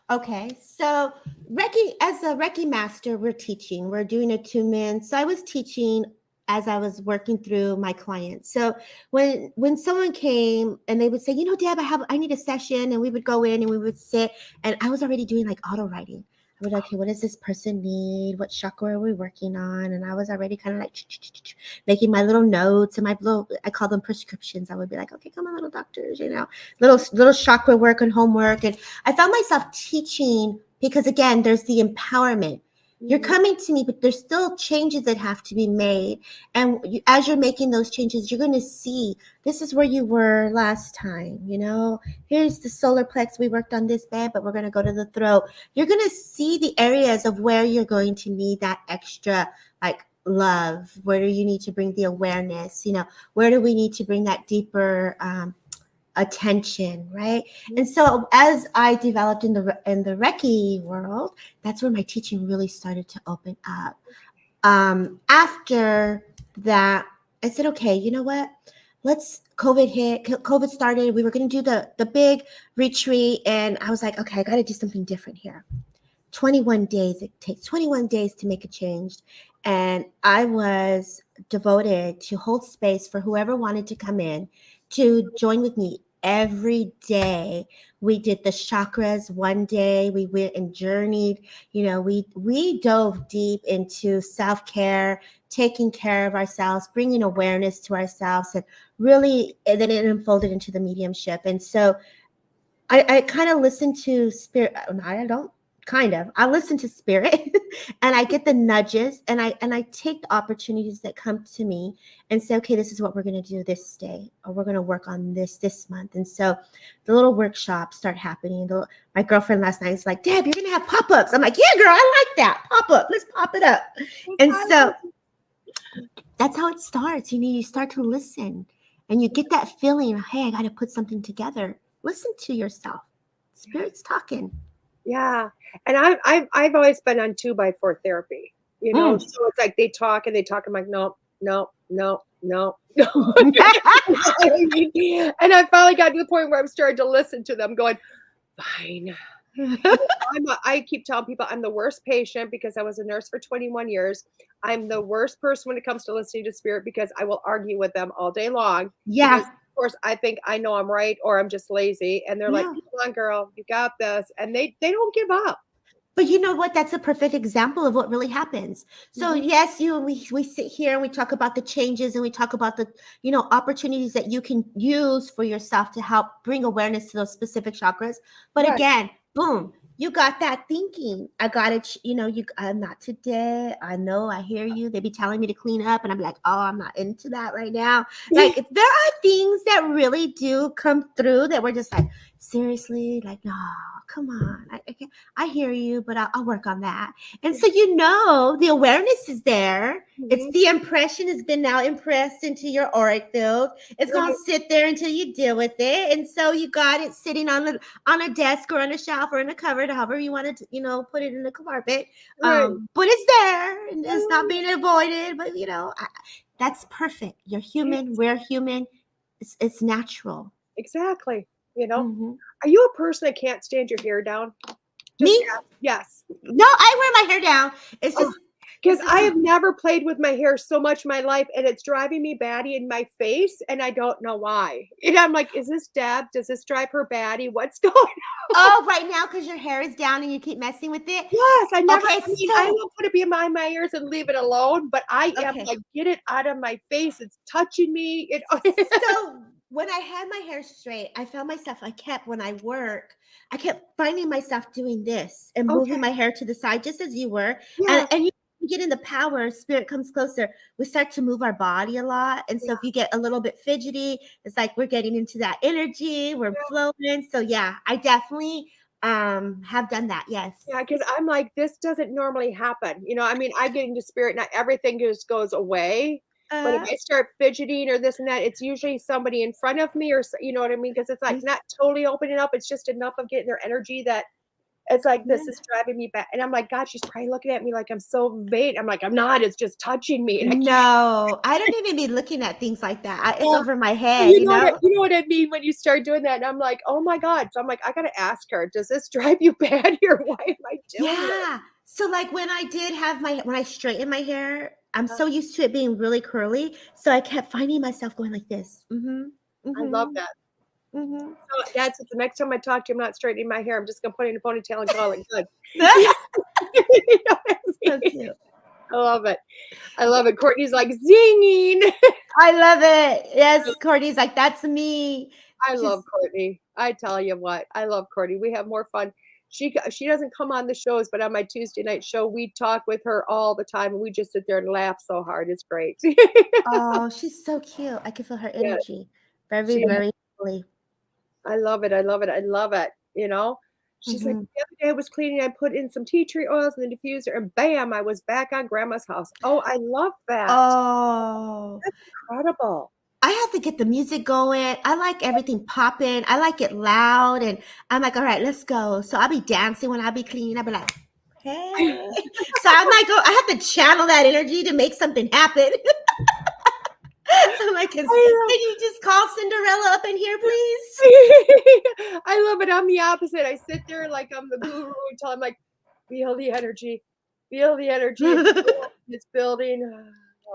Okay, so Reiki, as a Reiki master, we're teaching. We're doing attunement. So I was teaching as I was working through my clients. So when someone came and they would say, Deb, I need a session, and we would go in and we would sit, and I was already doing like auto writing. I would, okay, what does this person need? What chakra are we working on? And I was already kind of like making my little notes and my little, I call them prescriptions. I would be like, okay, come on, little doctors, little chakra work and homework. And I found myself teaching because, again, there's the empowerment. You're coming to me, but there's still changes that have to be made. And as you're making those changes, you're going to see this is where you were last time. Here's the solar plex. We worked on this bed, but we're going to go to the throat. You're going to see the areas of where you're going to need that extra, like, love. Where do you need to bring the awareness? Where do we need to bring that deeper attention, right? And so as I developed in the Reiki world, that's where my teaching really started to open up. After that, I said, okay, you know what? COVID started. We were going to do the big retreat, and I was like, okay, I got to do something different here. 21 days. It takes 21 days to make a change. And I was devoted to hold space for whoever wanted to come in to join with me every day. We did the chakras one day. We went and journeyed. We dove deep into self-care, taking care of ourselves, bringing awareness to ourselves, and then it unfolded into the mediumship. And so I kind of listen to spirit. I listen to spirit and I get the nudges, and I take the opportunities that come to me and say, okay, this is what we're going to do this day, or we're going to work on this month. And so the little workshops start happening. My girlfriend last night was like, Deb, you're going to have pop-ups. I'm like, yeah, girl, I like that. Pop-up. Let's pop it up. And so that's how it starts. You start to listen, and you get that feeling, hey, I got to put something together. Listen to yourself. Spirit's talking. Yeah. And I've always been on 2x4 therapy, so it's like they talk and they talk. I'm like, no. And I finally got to the point where I'm starting to listen to them going, fine. I keep telling people I'm the worst patient because I was a nurse for 21 years. I'm the worst person when it comes to listening to spirit because I will argue with them all day long. Yeah. Because, of course, I think I know I'm right or I'm just lazy. And they're like, come on, girl, you got this. And they don't give up. But you know what? That's a perfect example of what really happens. So yes, we sit here and we talk about the changes, and we talk about the, opportunities that you can use for yourself to help bring awareness to those specific chakras. But again, boom, you got that thinking. I got it. I'm not today. I know. I hear you. They be telling me to clean up, and I'm like, oh, I'm not into that right now. Like, there are things that really do come through that we're just like, seriously, like, no, come on. I hear you, but I'll work on that. And so, the awareness is there. It's the impression has been now impressed into your auric field. It's going to sit there until you deal with it. And so you got it sitting on a desk or on a shelf or in a cupboard, however you want to, put it in a compartment. But it's there, and it's not being avoided. But, that's perfect. You're human. We're human. It's natural. Exactly. Are you a person that can't stand your hair down? Me? Yes. No, I wear my hair down. It's just because I have never played with my hair so much in my life, and it's driving me batty in my face, and I don't know why. And I'm like, is this Deb? Does this drive her batty? What's going on? Oh, right now because your hair is down and you keep messing with it? Yes, I never. Okay, I will put it behind my ears and leave it alone, but I am like, get it out of my face. It's touching me. So when I had my hair straight, I found myself, when I work, I kept finding myself doing this and moving my hair to the side, just as you were. Yeah. And you get in the power, spirit comes closer. We start to move our body a lot. And so if you get a little bit fidgety, it's like we're getting into that energy, we're flowing. So yeah, I definitely have done that. Yes. Yeah, because I'm like, this doesn't normally happen. I get into spirit, not everything just goes away. But if I start fidgeting or this and that, it's usually somebody in front of me or you know what I mean? Because it's like not totally opening up. It's just enough of getting their energy that it's like, Yeah. this is driving me back. And I'm like, God, she's probably looking at me like I'm so vain. I'm like, I'm not. It's just touching me. And I can't. No, I don't even be looking at things like that. It's Yeah. over my But head, you know? you know what I mean when you start doing that? And I'm like, oh my God. So I'm like, I gotta ask her, does this drive you bad here? Why am I doing this? Yeah. So like when I did have when I straightened my hair, I'm so used to it being really curly. So I kept finding myself going like this. I love that. So that's the next time I talk to you, I'm not straightening my hair. I'm just gonna put it in a ponytail and call it good. You know what I So mean? cute. I love it. I love it. Courtney's like zinging. I love it. Yes, Courtney's like, that's me. I She's- love Courtney. I tell you what, I love Courtney. We have more fun. She doesn't come on the shows, but on my Tuesday night show, we talk with her all the time, and we just sit there and laugh so hard. It's great. Oh, she's so cute. I can feel her Yeah, energy. Very, she very fully. I love it. I love it. I love it. You know, she's like, the other day I was cleaning, I put in some tea tree oils in the diffuser, and bam, I was back on Grandma's house. Oh, I love that. Oh, That's incredible. I have to get the music going. I like everything popping. I like it loud. And I'm like, all right, let's go. So I'll be dancing when I'll be cleaning. I'll be like, hey. So I'm like, oh, I have to channel that energy to make something happen. I'm like, can you just call Cinderella up in here, please? I love it. I'm the opposite. I sit there like I'm the guru until I'm like, feel the energy. Feel the energy. It's building.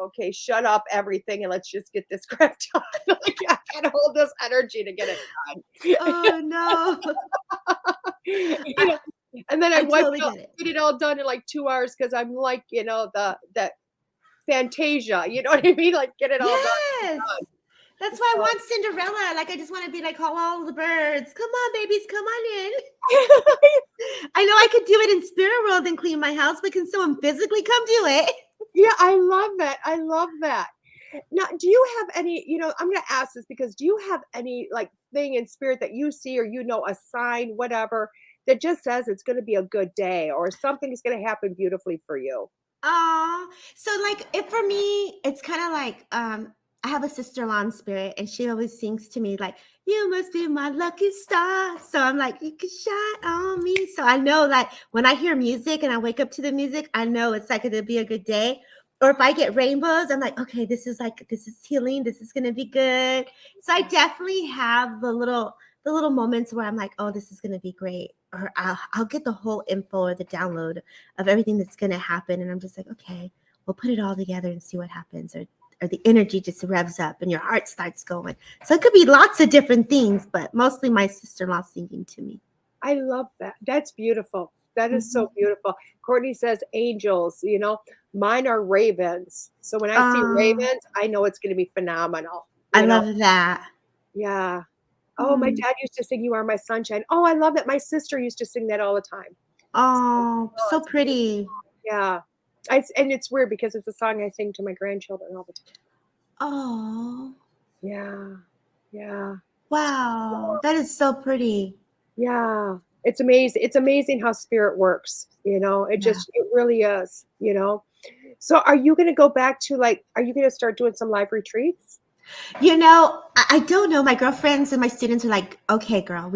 Okay, shut up everything and let's just get this crap done. Like, I can't hold this energy to get it done. Oh, no. You know, and then I totally get it all done in like 2 hours because I'm like, you know, that Fantasia, you know what I mean? Like, get it all done. Yes. That's why I want Cinderella. Like, I just want to be like, call all the birds. Come on, babies, come on in. I know I could do it in spirit world and clean my house, but can someone physically come do it? Yeah, I love that. I love that. Now, do you have any, you know, I'm going to ask this because do you have any like thing in spirit that you see or, you know, a sign, whatever, that just says it's going to be a good day or something is going to happen beautifully for you? So like if for me, it's kind of like I have a sister-in-law in spirit, and she always sings to me like, "You must be my lucky star." So I'm like, "You can shine on me." So I know like when I hear music and I wake up to the music, I know it's like it'll be a good day. Or if I get rainbows, I'm like, okay, this is healing. This is gonna be good. So I definitely have the little moments where I'm like, oh, this is gonna be great. Or I'll get the whole info or the download of everything that's gonna happen, and I'm just like, okay, we'll put it all together and see what happens. Or the energy just revs up and your heart starts going. So it could be lots of different things, but mostly my sister-in-law singing to me. I love that. That's beautiful. That is so beautiful. Courtney says angels, you know, mine are ravens. So when I see ravens, I know it's going to be phenomenal. I love that. Yeah. Oh, my dad used to sing You Are My Sunshine. Oh, I love that. My sister used to sing that all the time. Oh, so pretty. Yeah. And it's weird because it's a song I sing to my grandchildren all the time. Oh. Yeah. Yeah. Wow. That is so pretty. Yeah. It's amazing. It's amazing how spirit works. You know, it really is, you know. So are you going to go back to are you going to start doing some live retreats? You know, I don't know. My girlfriends and my students are like, okay, girl,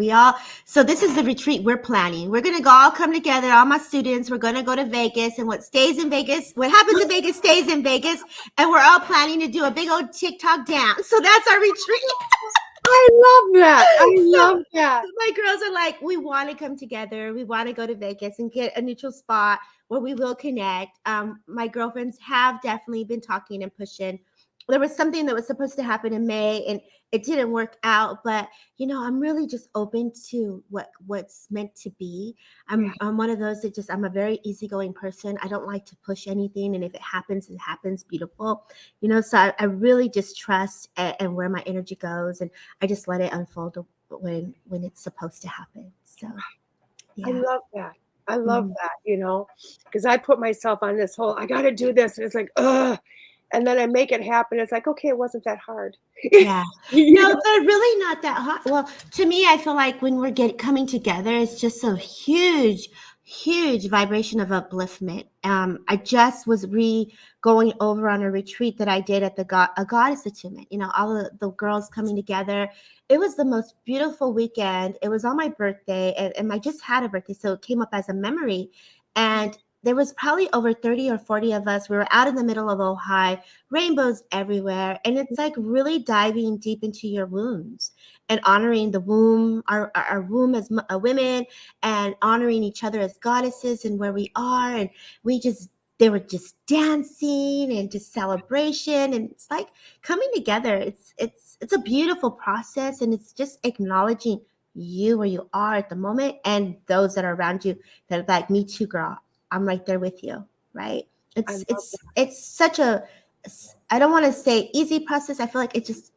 so this is the retreat we're planning. We're going to all come together. All my students, we're going to go to Vegas, and what happens in Vegas stays in Vegas. And we're all planning to do a big old TikTok dance. So that's our retreat. I love that. I love that. My girls are like, we want to come together. We want to go to Vegas and get a neutral spot where we will connect. My girlfriends have definitely been talking and pushing. There was something that was supposed to happen in May and it didn't work out, but you know, I'm really just open to what's meant to be. I'm one of those that I'm a very easygoing person. I don't like to push anything, and if it happens, it happens. Beautiful, you know. So I really just trust and where my energy goes, and I just let it unfold when it's supposed to happen. So I love that. I love that, you know, because I put myself on this whole I got to do this, and it's like ugh. And then I make it happen. It's like, okay, it wasn't that hard. Yeah. No, they're really not that hard. Well, to me, I feel like when we're coming together, it's just so huge huge vibration of upliftment. I just was going over on a retreat that I did at a goddess attunement. You know, all of the girls coming together. It was the most beautiful weekend. It was on my birthday, and I just had a birthday, so it came up as a memory. And there was probably over 30 or 40 of us. We were out in the middle of Ojai, rainbows everywhere. And it's like really diving deep into your wombs and honoring the womb, our womb as women, and honoring each other as goddesses and where we are. And they were just dancing and just celebration. And it's like coming together. It's a beautiful process. And it's just acknowledging you where you are at the moment and those that are around you that are like, me too, girl. I'm right there with you, right? It's such a, I don't want to say easy process. I feel like it's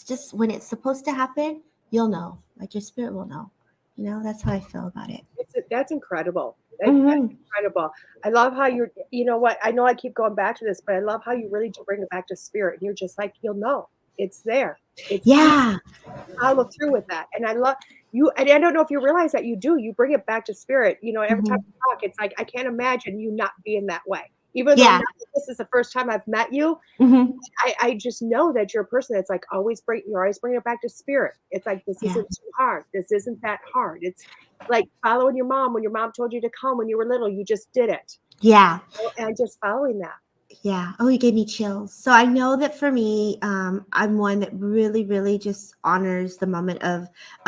just when it's supposed to happen, you'll know. Like your spirit will know. You know, that's how I feel about it. That's incredible. That's incredible. I love how you know what? I know I keep going back to this, but I love how you really do bring it back to spirit. You're just like, you'll know. It's there. Yeah. Follow through with that. And I love you. And I don't know if you realize that you do. You bring it back to spirit. You know, every time you talk, it's like, I can't imagine you not being that way. Even though this is the first time I've met you, I just know that you're a person that's like you're always bringing it back to spirit. It's like, this isn't too hard. This isn't that hard. It's like following your mom. When your mom told you to come when you were little, you just did it. Yeah. And just following that. Yeah. Oh, you gave me chills. So I know that for me, I'm one that really, really just honors the moment of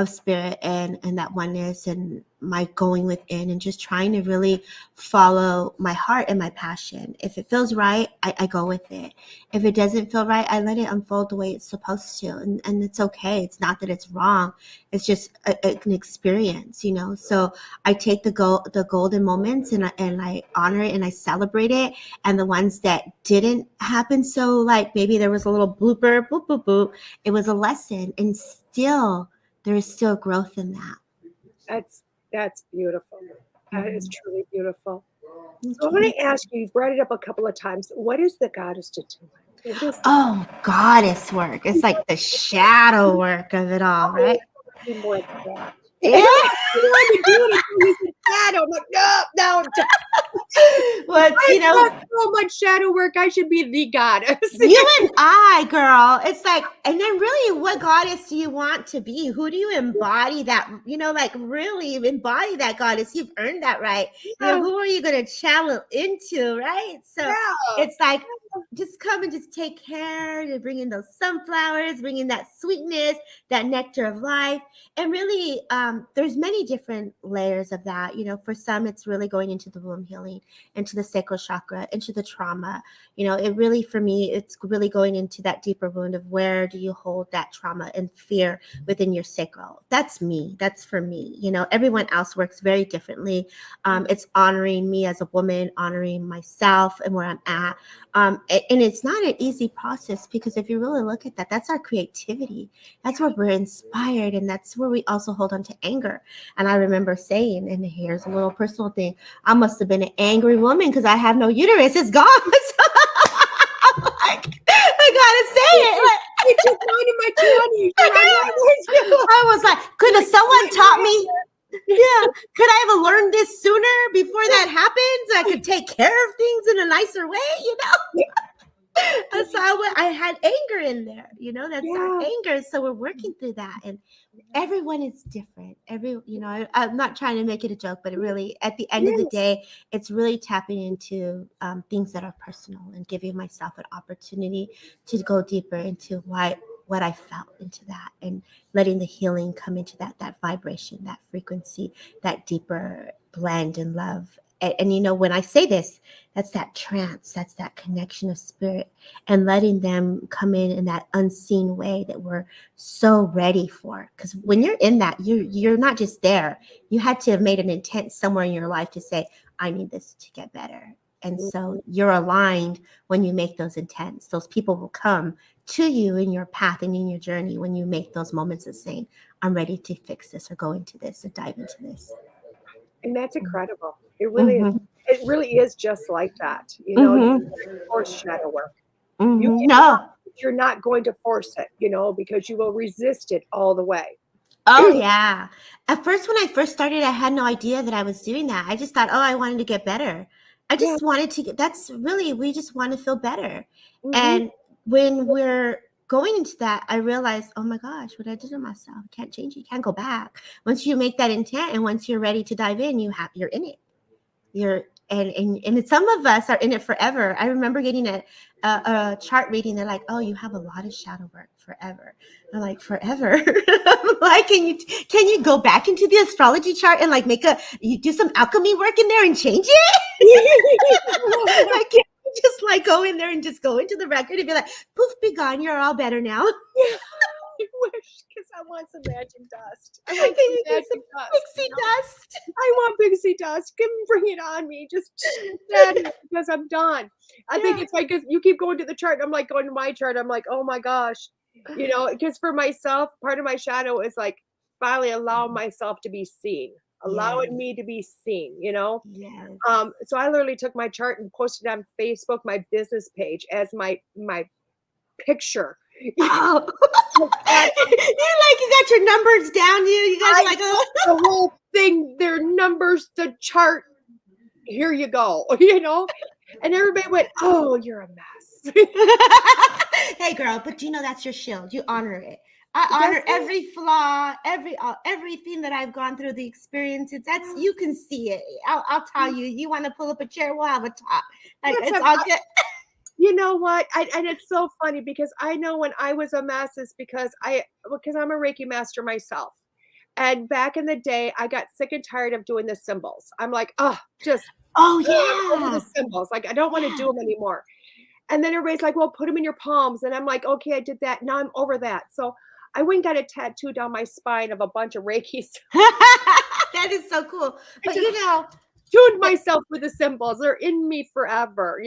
spirit and that oneness and my going within and just trying to really follow my heart and my passion. If it feels right, I go with it. If it doesn't feel right, I let it unfold the way it's supposed to. And it's okay. It's not that it's wrong. It's just an experience, you know? So I take the golden moments and I honor it and I celebrate it. And the ones that didn't happen, so like maybe there was a little blooper, boop, boop, boop. It was a lesson. And still, there is still growth in that. That's beautiful. That is truly beautiful. So I want to ask you, you've brought it up a couple of times. What is the goddess tattoo? Oh, goddess work. It's like the shadow work of it all, right? Yeah. Shadow. I'm like, no. Well, you know, so much shadow work. I should be the goddess. You and I, girl. It's like, and then really, what goddess do you want to be? Who do you embody that? You know, like really embody that goddess. You've earned that right. You know, who are you going to channel into, right? So it's like, just come and just take care to bring in those sunflowers, bring in that sweetness, that nectar of life. And really, there's many different layers of that. You know, for some, it's really going into the womb healing, into the sacral chakra, into the trauma. You know, it really, for me, it's really going into that deeper wound of where do you hold that trauma and fear within your sacral. That's me. That's for me. You know, everyone else works very differently. It's honoring me as a woman, honoring myself and where I'm at. And it's not an easy process because if you really look at that, that's our creativity. That's where we're inspired. And that's where we also hold on to anger. And I remember saying, and here's a little personal thing, I must have been an angry woman because I have no uterus. It's gone. I gotta say it. Like, I took mine in my 20s. I was like, could have someone taught me? Yeah. Could I have learned this sooner before that happens? I could take care of things in a nicer way, you know? And so I had anger in there, you know, that's our anger. So we're working through that. And everyone is different. I'm not trying to make it a joke, but it really, at the end of the day, it's really tapping into things that are personal and giving myself an opportunity to go deeper into what I felt into that and letting the healing come into that vibration, that frequency, that deeper blend and love. And you know, when I say this, that's that trance, that's that connection of spirit and letting them come in that unseen way that we're so ready for. Because when you're in that, you're not just there. You had to have made an intent somewhere in your life to say, I need this to get better. And so you're aligned when you make those intents. Those people will come to you in your path and in your journey when you make those moments of saying, I'm ready to fix this or go into this or dive into this. And that's incredible. It really is. It really is just like that. You know, force shadow work. You're not going to force it, you know, because you will resist it all the way. Oh yeah. At first, when I first started, I had no idea that I was doing that. I just thought, oh, I wanted to get better. I Yeah. just wanted to get, that's really, we just want to feel better. Mhm. And when we're going into that, I realized, oh my gosh, what I did to myself. I can't change it. You can't go back. Once you make that intent and once you're ready to dive in, you're in it. And some of us are in it forever. I remember getting a chart reading. They're like, oh, you have a lot of shadow work forever. I'm like, forever. I'm like, can you go back into the astrology chart and like you do some alchemy work in there and change it? Like, can you just like go in there and just go into the record and be like, poof, be gone. You're all better now. I wish, because I want some magic dust. I want Can some you do magic some dust. pixie dust? I want pixie dust. Bring it on me. Just that because I'm done. I think Yeah. it's like 'cause you keep going to the chart. And I'm like going to my chart. I'm like, oh my gosh, because for myself, part of my shadow is like finally allow myself to be seen, Yes. allowing me to be seen. Yes. So I literally took my chart and posted it on Facebook, my business page, as my picture. Oh, And you got your numbers down. You guys are I like, put oh. the whole thing, their numbers, the chart. Here you go, and everybody went, "Oh, you're a mess." Hey, girl, but you know that's your shield. You honor it. I That's honor it. every flaw, everything that I've gone through, the experiences. That's you can see it. I'll tell you. You want to pull up a chair? We'll have a talk. Like That's it's a all good. You know what? And it's so funny because I know when I was a mess is because I'm a Reiki master myself. And back in the day, I got sick and tired of doing the symbols. I'm like, "Oh, just Oh I'm over the yeah, symbols. Like, I don't want to yeah. do them anymore." And then everybody's like, "Well, put them in your palms." And I'm like, "Okay, I did that. Now I'm over that." So I went and got a tattoo down my spine of a bunch of Reikis. That is so cool. I But just you know, tuned myself with the symbols. They're in me forever.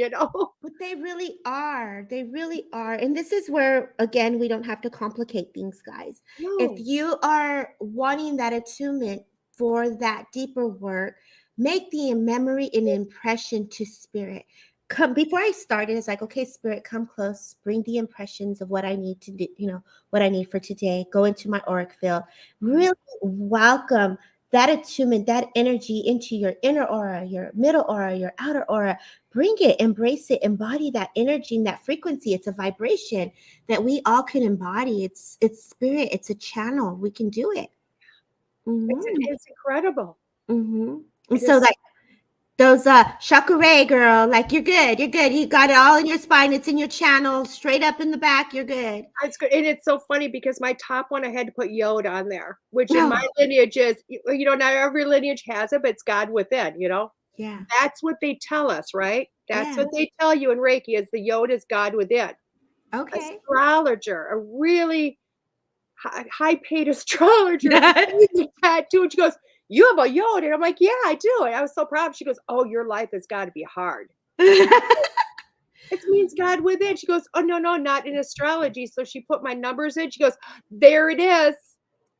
but they really are. They really are. And this is where, again, we don't have to complicate things, guys. If No. you are wanting that attunement for that deeper work, make the memory an impression to spirit. Come before I started, it's like, okay, spirit, come close, bring the impressions of what I need to do, what I need for today. Go into my auric field. Really welcome that attunement, that energy into your inner aura, your middle aura, your outer aura. Bring it, embrace it, embody that energy and that frequency. It's a vibration that we all can embody. It's spirit, it's a channel. We can do it. Mm-hmm. It's incredible. Mm-hmm. And It so is. like those chakra girl, like you're good. You're good. You got it all in your spine. It's in your channel, straight up in the back. You're good. It's good, and it's so funny because my top one, I had to put Yod on there, which in my No. lineage is, not every lineage has it, but it's God within. Yeah. That's what they tell us, right? That's Yeah. what they tell you in Reiki is the Yod is God within. Okay. Astrologer, a really high paid astrologer, gave me a tattoo, and she goes, "You have a Yod," and I'm like, "Yeah, I do." And I was so proud. She goes, "Oh, your life has got to be hard." It means God within. She goes, "Oh, no, no, not in astrology." So she put my numbers in. She goes, "There it is."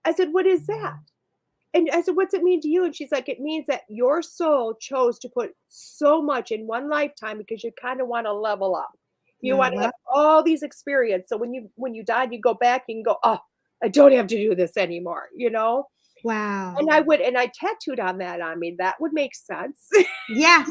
I said, "What is that?" And I said, "What's it mean to you?" And she's like, "It means that your soul chose to put so much in one lifetime because you kind of want to level up. You No, want to have well, all these experiences. So when you died, you go back and go, oh, I don't have to do this anymore. wow. And I tattooed on that on me. That would make sense. Yeah,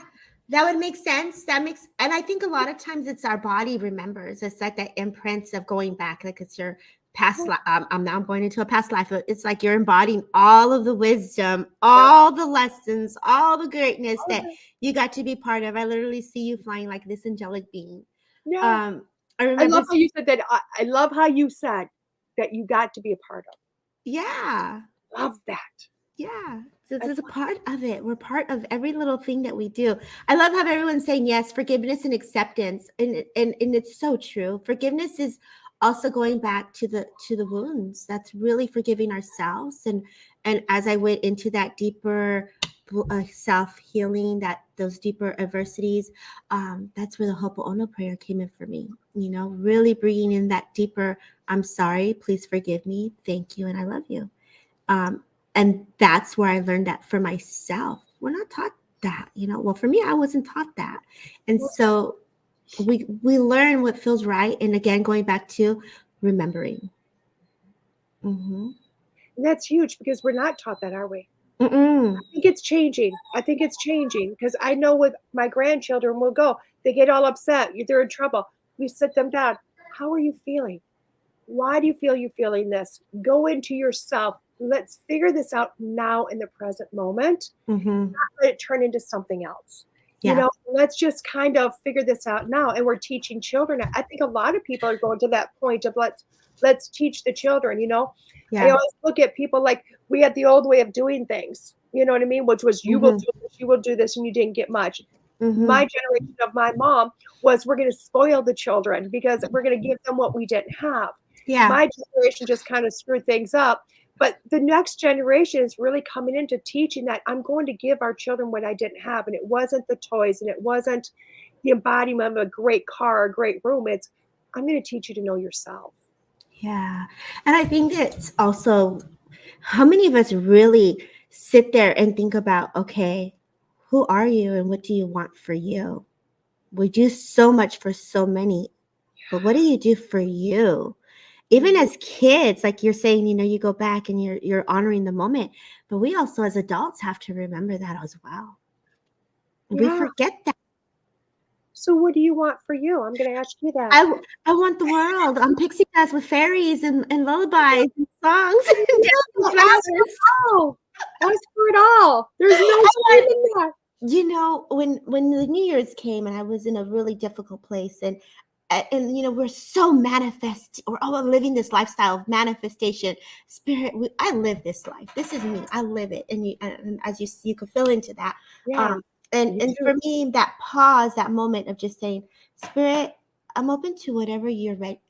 that would make sense. And I think a lot of times it's our body remembers. It's like that imprints of going back, like it's your past life. I'm now going into a past life. It's like you're embodying all of the wisdom, Yep. all the lessons, all the greatness that you got to be part of. I literally see you flying like this angelic being. Yeah. Um, I I remember, love how you said that. I love how you said that you got to be a part of. yeah. Love that. Yeah, this That's is a part of it. We're part of every little thing that we do. I love how everyone's saying yes, forgiveness and acceptance, and it's so true. Forgiveness is also going back to the wounds. That's really forgiving ourselves. And as I went into that deeper self healing, that those deeper adversities, that's where the Ho'oponopono prayer came in for me. Really bringing in that deeper. I'm sorry. Please forgive me. Thank you, and I love you. Um, and that's where I learned that for myself. We're not taught that, Well, for me, I wasn't taught that. And so we learn what feels right. And again, going back to remembering. Mm-hmm. And that's huge because we're not taught that, are we? Mm-mm. I think it's changing. I think it's changing because I know with my grandchildren, we'll go, they get all upset. They're in trouble. We sit them down. How are you feeling? Why do you feel you're feeling this? Go into yourself. Let's figure this out now in the present moment. Mm-hmm. Not let it turn into something else. Yeah. Let's just kind of figure this out now. And we're teaching children. I think a lot of people are going to that point of let's teach the children, I Yeah. always look at people like we had the old way of doing things, you know what I mean? Which was you will do this, you will do this, and you didn't get much. Mm-hmm. My generation of my mom was we're going to spoil the children because we're going to give them what we didn't have. Yeah. My generation just kind of screwed things up. But the next generation is really coming into teaching that I'm going to give our children what I didn't have. And it wasn't the toys and it wasn't the embodiment of a great car, a great room. It's I'm going to teach you to know yourself. Yeah. And I think it's also how many of us really sit there and think about, okay, who are you and what do you want for you? We do so much for so many, but what do you do for you? Even as kids, like you're saying, you go back and you're honoring the moment, but we also as adults have to remember that as well. We forget that. So what do you want for you? I'm going to ask you that. I want the world. I'm pixie dust with fairies and lullabies and songs. Ask for it all. There's no shame in that. When the New Year's came and I was in a really difficult place and we're so we're all living this lifestyle of manifestation spirit. I live this life. This is me. I live it. And as you could fill into that. Yeah. And for me, that pause, that moment of just saying, Spirit, I'm open to whatever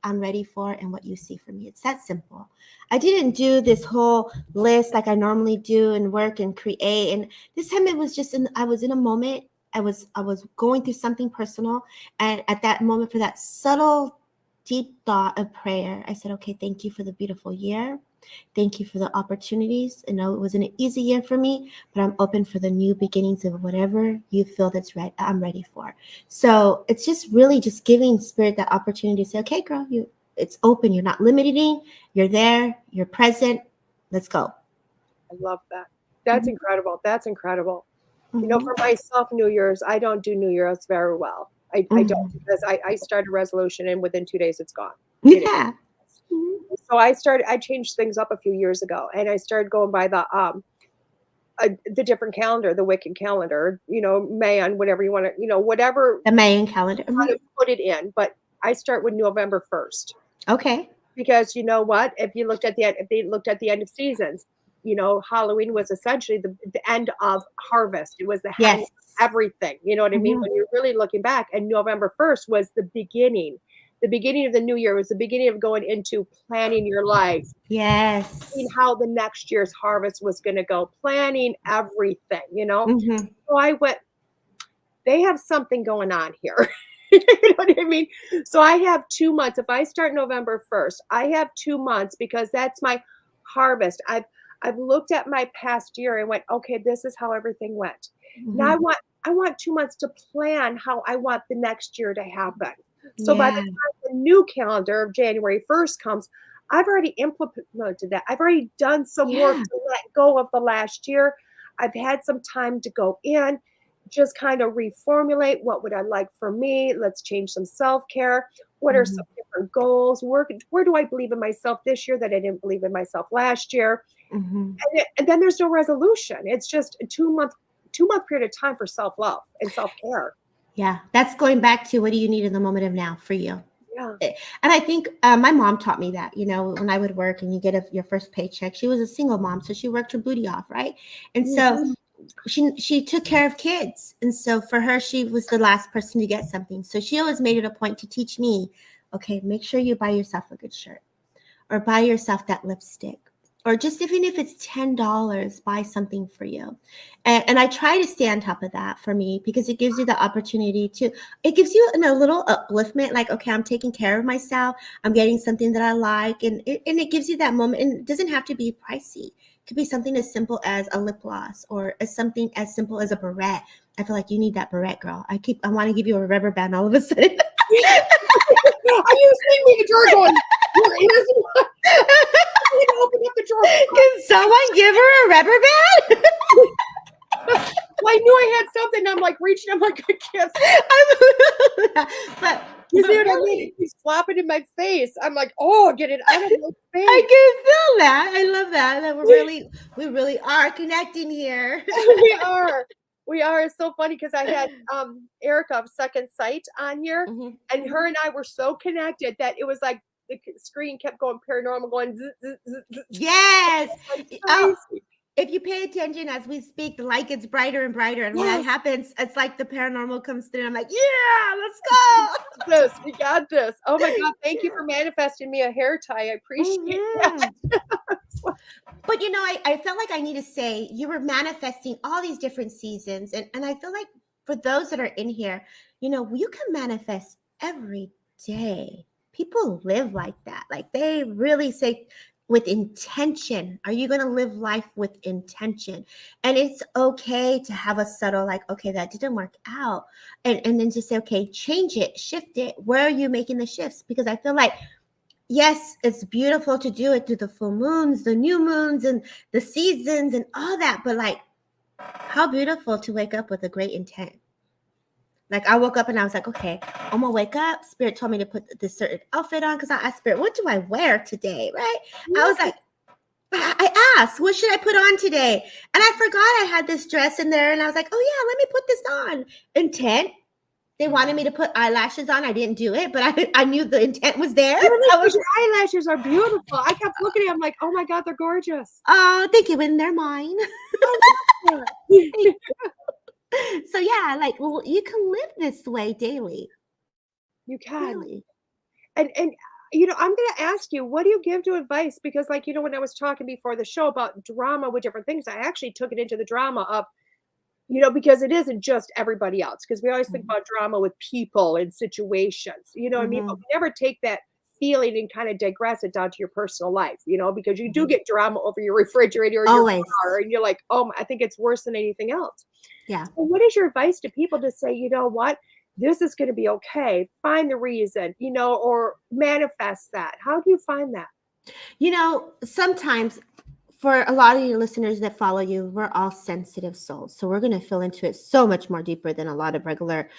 I'm ready for and what you see for me. It's that simple. I didn't do this whole list like I normally do and work and create. And this time it was just I was in a moment. I was going through something personal. And at that moment, for that subtle, deep thought of prayer, I said, okay, thank you for the beautiful year. Thank you for the opportunities. I know it wasn't an easy year for me, but I'm open for the new beginnings of whatever you feel that's right. I'm ready for. So it's just really just giving Spirit that opportunity to say, okay, girl, it's open. You're not limiting. You're there. You're present. Let's go. I love that. That's incredible. That's incredible. Mm-hmm. For myself, New Year's, I don't do New Year's very well. I don't because I start a resolution and within 2 days it's gone. Yeah. So I changed things up a few years ago and I started going by the different calendar, the Wiccan calendar, Mayan, whatever you want to, whatever. The Mayan calendar. How to put it in, but I start with November 1st. Okay. Because you know what? If they looked at the end of seasons, Halloween was essentially the end of harvest. It was the end of everything. You know what I mean? When you're really looking back, and November 1st was the beginning of the new year. It was the beginning of going into planning your life. Yes. Seeing how the next year's harvest was going to go, planning everything, Mm-hmm. So I went, they have something going on here. You know what I mean? So I have 2 months. If I start November 1st, I have 2 months because that's my harvest. I've looked at my past year and went, okay, this is how everything went. Mm-hmm. Now I want 2 months to plan how I want the next year to happen. So by the time the new calendar of January 1st comes, I've already implemented that. I've already done some work to let go of the last year. I've had some time to go in, just kind of reformulate what would I like for me. Let's change some self-care. What are some different goals? Where do I believe in myself this year that I didn't believe in myself last year? Mm-hmm. And then there's no resolution. It's just a 2 month period of time for self-love and self-care. Yeah, that's going back to what do you need in the moment of now for you. Yeah. And I think my mom taught me that, when I would work and you get your first paycheck. She was a single mom, so she worked her booty off, right? And so she took care of kids. And so for her, she was the last person to get something. So she always made it a point to teach me, okay, make sure you buy yourself a good shirt or buy yourself that lipstick. Or just even if it's $10, buy something for you. And I try to stay on top of that for me because it gives you the opportunity it gives you a little upliftment, like, okay, I'm taking care of myself. I'm getting something that I like. And it gives you that moment. And it doesn't have to be pricey. It could be something as simple as a lip gloss or something as simple as a barrette. I feel like you need that barrette, girl. I want to give you a rubber band all of a sudden. Are you seeing me at your going, your ears? I had to open up the drawer. Can someone give her a rubber band? Well, I knew I had something. I'm like reaching. I'm like, I can't. But You but see what I really, mean? He's flopping in my face. I'm like, oh, get it out of my face. I can feel that. I love that. That we really are connecting here. We are. We are. It's so funny because I had Erica of Second Sight on here, Mhm. and her and I were so connected that it was like the screen kept going paranormal, going zzz, zzz, zzz, zzz. Yes. Like Oh, crazy. if you pay attention as we speak, the light gets brighter and brighter. And when that Yes. happens, it's like the paranormal comes through. I'm like, yeah, let's go. We got this. Oh my God. Thank you for manifesting me a hair tie. I appreciate that. Mhm. But you know, I felt like I need to say you were manifesting all these different seasons. And I feel like for those that are in here, you know, you can manifest every day. People live like that. Like they really say with intention, are you going to live life with intention? And it's okay to have a subtle, like, okay, that didn't work out. And then just say, okay, change it, shift it. Where are you making the shifts? Because I feel like yes, it's beautiful to do it through the full moons, the new moons, and the seasons and all that. But like, how beautiful to wake up with a great intent. Like I woke up and I was like, okay, I'm gonna wake up. Spirit told me to put this certain outfit on because I asked Spirit, what do I wear today? Right? I was like, I asked, what should I put on today? And I forgot I had this dress in there, and I was like, oh yeah, let me put this on. Intent. They wanted me to put eyelashes on. I didn't do it, but I knew the intent was there. Your eyelashes are beautiful. I kept looking at them like, oh my God, they're gorgeous. Oh, thank you. And they're mine. So yeah, like, well, you can live this way daily. You can. Really. And you know, I'm going to ask you, what do you give to advice? Because like, you know, when I was talking before the show about drama with different things, I actually took it into the drama of, you know, because it isn't just everybody else. Because we always think about drama with people and situations, you know what I mean? But we never take that feeling and kind of digress it down to your personal life, you know, because you do get drama over your refrigerator or Always. your car, and you're like, oh, I think it's worse than anything else. Yeah. So what is your advice to people to say, you know what, this is going to be okay, find the reason, you know, or manifest that? How do you find that? You know, sometimes for a lot of your listeners that follow you, we're all sensitive souls. So we're going to fill into it so much more deeper than a lot of regular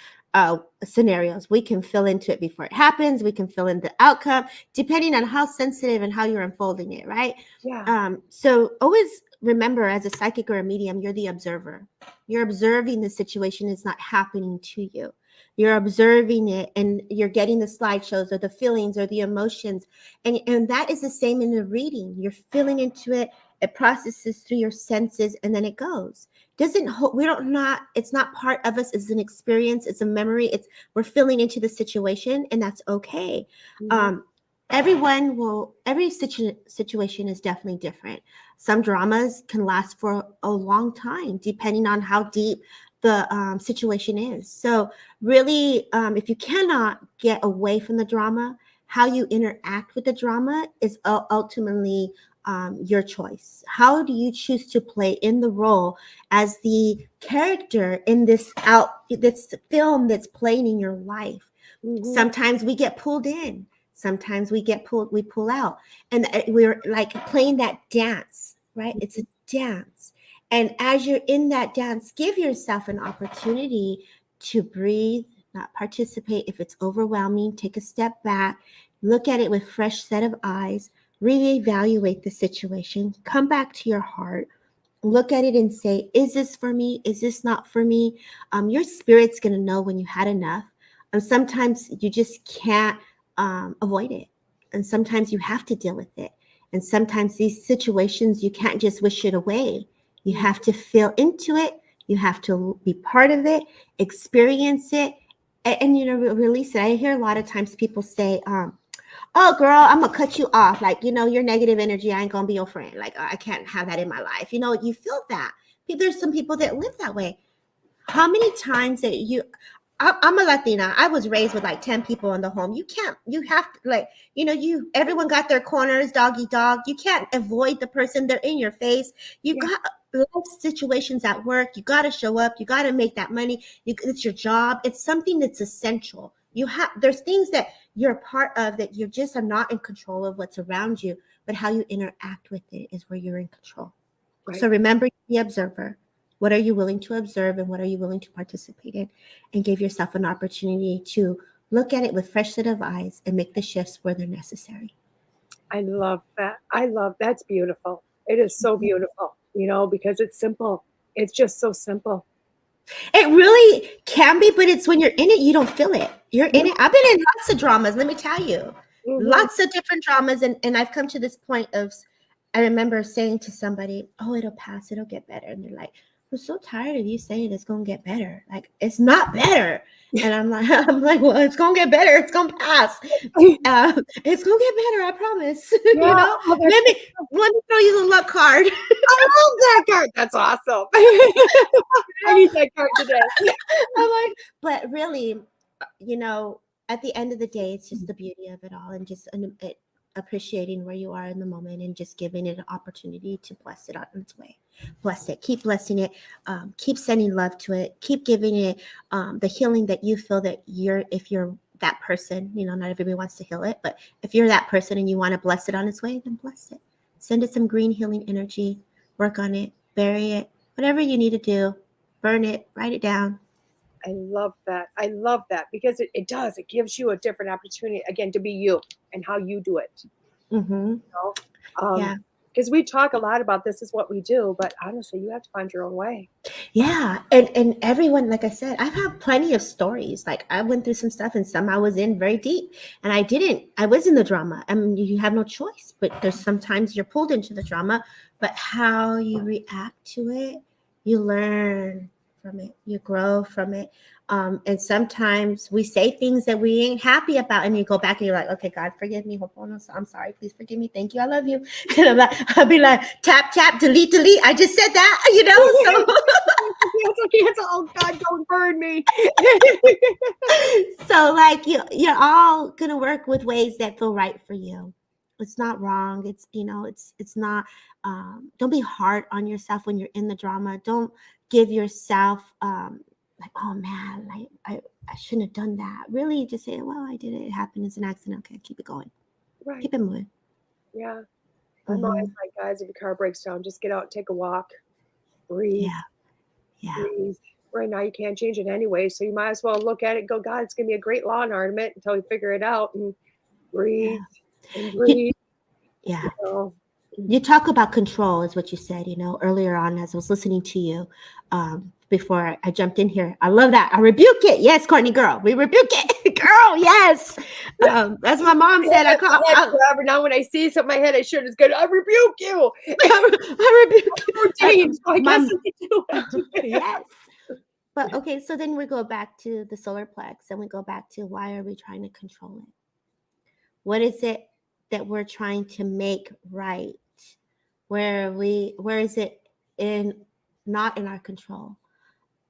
scenarios. We can fill into it before it happens. We can fill in the outcome, depending on how sensitive and how you're unfolding it, right? Yeah. So always remember, as a psychic or a medium, you're the observer. You're observing the situation. It's not happening to you. You're observing it, and you're getting the slideshows or the feelings or the emotions. And that is the same in the reading. You're feeling into it. It processes through your senses, and then it goes. It's not part of us. It's an experience. It's a memory. We're feeling into the situation, and that's okay. Mhm. Every situation is definitely different. Some dramas can last for a long time, depending on how deep the situation is. So really, if you cannot get away from the drama, how you interact with the drama is ultimately your choice. How do you choose to play in the role as the character in this film that's playing in your life? Sometimes we get pulled in. Sometimes we pull out, and we're like playing that dance, right? It's a dance. And as you're in that dance, give yourself an opportunity to breathe, not participate. If it's overwhelming, take a step back, look at it with fresh set of eyes, reevaluate the situation, come back to your heart, look at it and say, is this for me? Is this not for me? Your spirit's going to know when you had enough. Sometimes you just can't avoid it. And sometimes you have to deal with it. And sometimes these situations, you can't just wish it away. You have to feel into it. You have to be part of it, experience it, and you know, release it. I hear a lot of times people say, oh girl, I'm gonna cut you off. Like, you know, your negative energy, I ain't gonna be your friend. Like, I can't have that in my life. You know, you feel that. There's some people that live that way. How many times that I'm a Latina. I was raised with like 10 people in the home. You have to, like, you know, everyone got their corners, dog eat dog. You can't avoid the person. They're in your face. You got life situations at work. You got to show up. You got to make that money. It's your job. It's something that's essential. There's things that you're a part of that you just are not in control of what's around you, but how you interact with it is where you're in control. Right. So remember the observer. What are you willing to observe and what are you willing to participate in? And give yourself an opportunity to look at it with fresh set of eyes and make the shifts where they're necessary. I love that. That's beautiful. It is so beautiful, because it's simple. It's just so simple. It really can be, but it's when you're in it, you don't feel it. You're in it. I've been in lots of dramas, let me tell you. Lots of different dramas. And I've come to this point of, I remember saying to somebody, oh, it'll pass, it'll get better. And they're like, I'm so tired of you saying it's going to get better. Like, it's not better. And I'm like, well, it's going to get better. It's going to pass. It's going to get better. I promise. Yeah. Let me throw you the luck card. I love that card. That's awesome. I need that card today. I'm like, but really, at the end of the day, it's just the beauty of it all and just appreciating where you are in the moment and just giving it an opportunity to bless it on its way. Bless it. Keep blessing it. Keep sending love to it. Keep giving it the healing that you feel that if you're that person, not everybody wants to heal it, but if you're that person and you want to bless it on its way, then bless it. Send it some green healing energy. Work on it. Bury it. Whatever you need to do. Burn it. Write it down. I love that. I love that because it does. It gives you a different opportunity, again, to be you and how you do it. Mm-hmm. Yeah. Because we talk a lot about this is what we do, but honestly, you have to find your own way. Yeah. And everyone, like I said, I've had plenty of stories. Like I went through some stuff and some I was in very deep and I was in the drama. I mean, you have no choice, but there's sometimes you're pulled into the drama, but how you react to it, you learn from it, you grow from it. And sometimes we say things that we ain't happy about and you go back and you're like, okay, God, forgive me. I'm sorry. Please forgive me. Thank you. I love you. And I'll be like, tap, tap, delete, delete. I just said that, so. Cancel. Oh God, don't burn me. So like you're all going to work with ways that feel right for you. It's not wrong. It's, it's not, don't be hard on yourself when you're in the drama. Don't give yourself, like, oh man, I shouldn't have done that. Really just say, well, I did it. It happened. It's an accident. Okay, keep it going. Right. Keep it moving. Yeah. I'm always like, guys, if your car breaks down, just get out and take a walk. Breathe. Yeah. Breathe. Right now you can't change it anyway. So you might as well look at it and go, God, it's gonna be a great lawn ornament until we figure it out and breathe and breathe. You talk about control is what you said, earlier on as I was listening to you before I jumped in here. I love that. I rebuke it. Yes, Courtney, girl. We rebuke it. Girl, yes. As my mom said, forever. Now when I see something in my head, I should. It's good. I rebuke you. I rebuke you. James, I guess I can do it. Yes. But okay, so then we go back to the solar plex and we go back to why are we trying to control it? What is it that we're trying to make right? Where is it not in our control?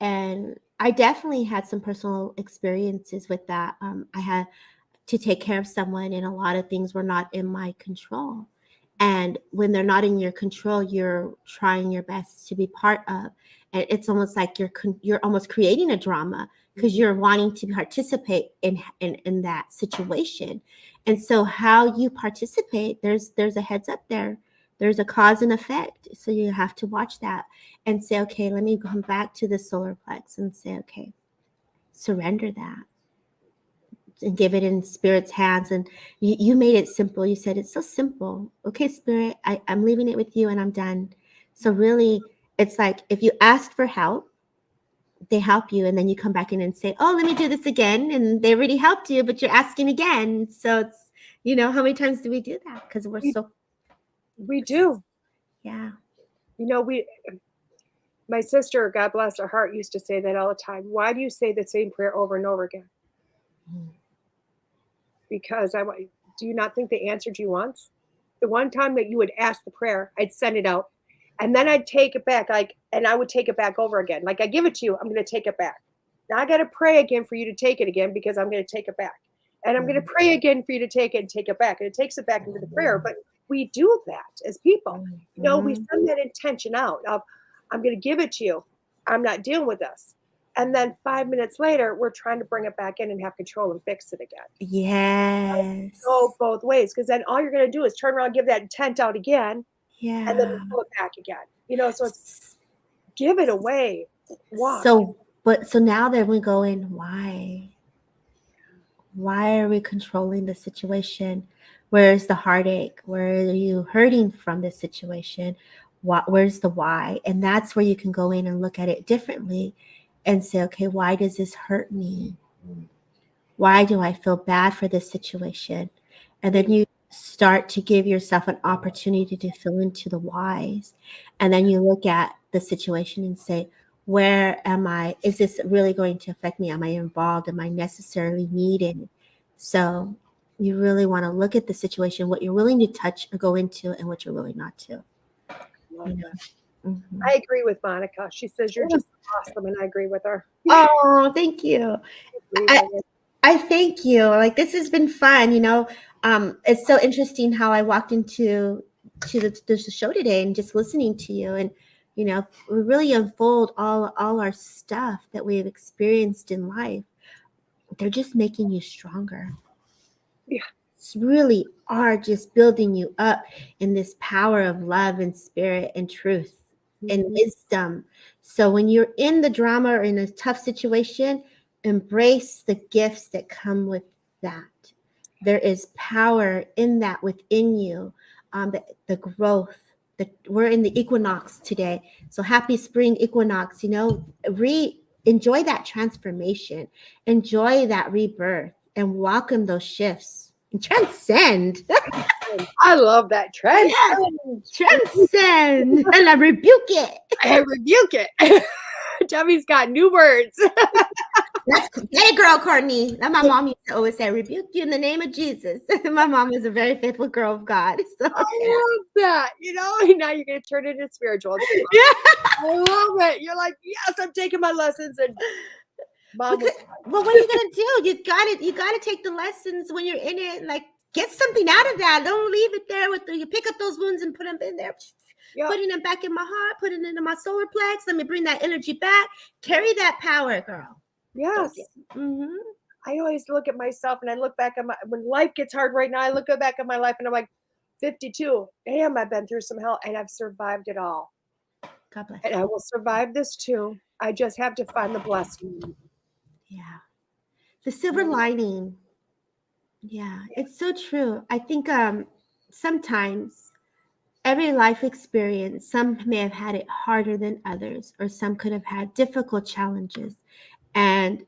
And I definitely had some personal experiences with that. I had to take care of someone and a lot of things were not in my control. And when they're not in your control, you're trying your best to be part of. And it's almost like you're almost creating a drama because you're wanting to participate in that situation. And so how you participate, there's a heads up there. There's a cause and effect. So you have to watch that and say, okay, let me come back to the solar plex and say, okay, surrender that and give it in Spirit's hands. And you made it simple. You said, it's so simple. Okay, Spirit, I'm leaving it with you and I'm done. So really, it's like if you asked for help, they help you. And then you come back in and say, oh, let me do this again. And they already helped you, but you're asking again. So it's, how many times do we do that? Because we do. Yeah. My sister, God bless her heart, used to say that all the time. Why do you say the same prayer over and over again? Because do you not think they answered you once? The one time that you would ask the prayer, I'd send it out. And then I'd take it back, and I would take it back over again. Like I give it to you, I'm going to take it back. Now I got to pray again for you to take it again because I'm going to take it back. And I'm going to pray again for you to take it and take it back. And it takes it back into the prayer. But we do that as people. We send that intention out of, I'm going to give it to you. I'm not dealing with this. And then 5 minutes later, we're trying to bring it back in and have control and fix it again. Yes. Go both ways, because then all you're going to do is turn around, give that intent out again, and then Yeah. pull it back again. So it's give it away. Why? So now that we go in, why? Why are we controlling the situation? Where's the heartache? Where are you hurting from this situation? Where's the why? And that's where you can go in and look at it differently and say, okay, why does this hurt me? Why do I feel bad for this situation? And then you start to give yourself an opportunity to fill into the whys. And then you look at the situation and say, where am I? Is this really going to affect me? Am I involved? Am I necessarily needed? So you really want to look at the situation, what you're willing to touch or go into, and what you're willing not to. Love You know? that. Mhm. I agree with Monica. She says you're just awesome, and I agree with her. Oh, thank you. Agree I, with it. I thank you. Like, this has been fun. It's so interesting how I walked into the show today and just listening to you, and we really unfold all our stuff that we've experienced in life. They're just making you stronger. Yeah. It's really are just building you up in this power of love and spirit and truth and Mhm. wisdom. So when you're in the drama or in a tough situation, embrace the gifts that come with that. There is power in that within you. The growth. We're in the equinox today. So happy spring equinox. Enjoy that transformation. Enjoy that rebirth and welcome those shifts. And transcend. I love that trend. Yeah. Transcend. And I rebuke it. I rebuke it. Debbie's got new words. Get it, girl, Courtney. That my mom used to always say, rebuke you in the name of Jesus. My mom is a very faithful girl of God. So, I love that. Now you're going to turn it into spiritual. yeah. I love it. You're like, yes, I'm taking my lessons. And Mom was Well, what are you gonna do? You gotta take the lessons when you're in it. Like, get something out of that. Don't leave it there you pick up those wounds and put them in there. Yep. Putting them back in my heart, putting it into my solar plex. Let me bring that energy back. Carry that power, girl. Yes. Mm-hmm. I always look at myself and I look back at when life gets hard right now, I look back at my life and I'm like, 52. Damn, I've been through some hell and I've survived it all. God bless. And I will survive this too. I just have to find the blessing. Yeah. The silver lining. Yeah, it's so true. I think sometimes every life experience, some may have had it harder than others, or some could have had difficult challenges. And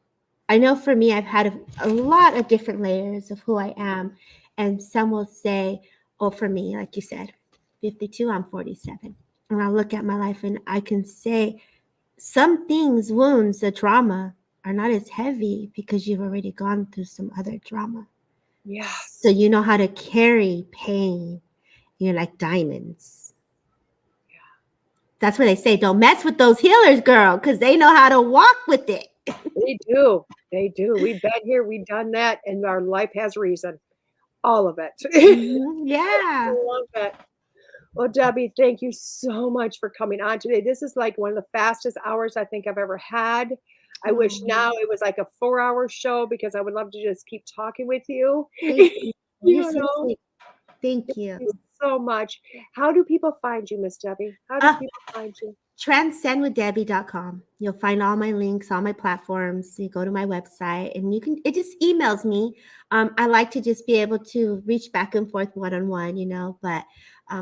I know for me, I've had a lot of different layers of who I am. And some will say, oh, for me, like you said, 52, I'm 47. And I look at my life and I can say some things, wounds, the trauma are not as heavy because you've already gone through some other trauma. Yes. So you know how to carry pain. You're like diamonds. Yeah. That's what they say. Don't mess with those healers, girl, because they know how to walk with it. They do. They do. We've been here, we've done that, and our life has reason. All of it. Mm-hmm. Yeah. I love that. Well, Debbie, thank you so much for coming on today. This is like one of the fastest hours I think I've ever had. I wish now it was like a 4-hour show because I would love to just keep talking with you. Thank you. You're so know? sweet. Thank you. Thank you so much. How do people find you, Miss Debbie? How do people find you? Transcendwithdebbie.com. You'll find all my links, all my platforms. You go to my website and it just emails me. I like to just be able to reach back and forth one-on-one, but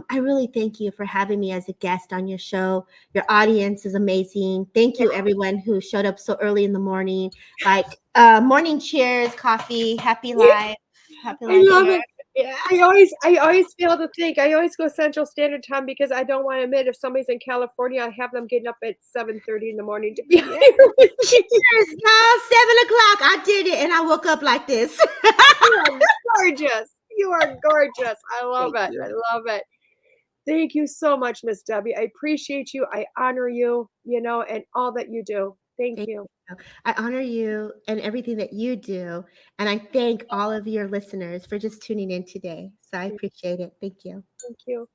I really thank you for having me as a guest on your show. Your audience is amazing. Thank you, everyone who showed up so early in the morning. Like morning cheers, coffee, happy life. Happy life. I love it. Yeah. I always feel to think. I always go Central Standard Time because I don't want to admit if somebody's in California, I have them getting up at 7:30 in the morning to be here with me. Cheers, y'all. 7:00. I did it, and I woke up like this. You are gorgeous. You are gorgeous. I love Thank it. you. I love it. Thank you so much, Miss Debbie. I appreciate you. I honor you, and all that you do. Thank you. I honor you and everything that you do. And I thank all of your listeners for just tuning in today. So I appreciate it. Thank you. Thank you.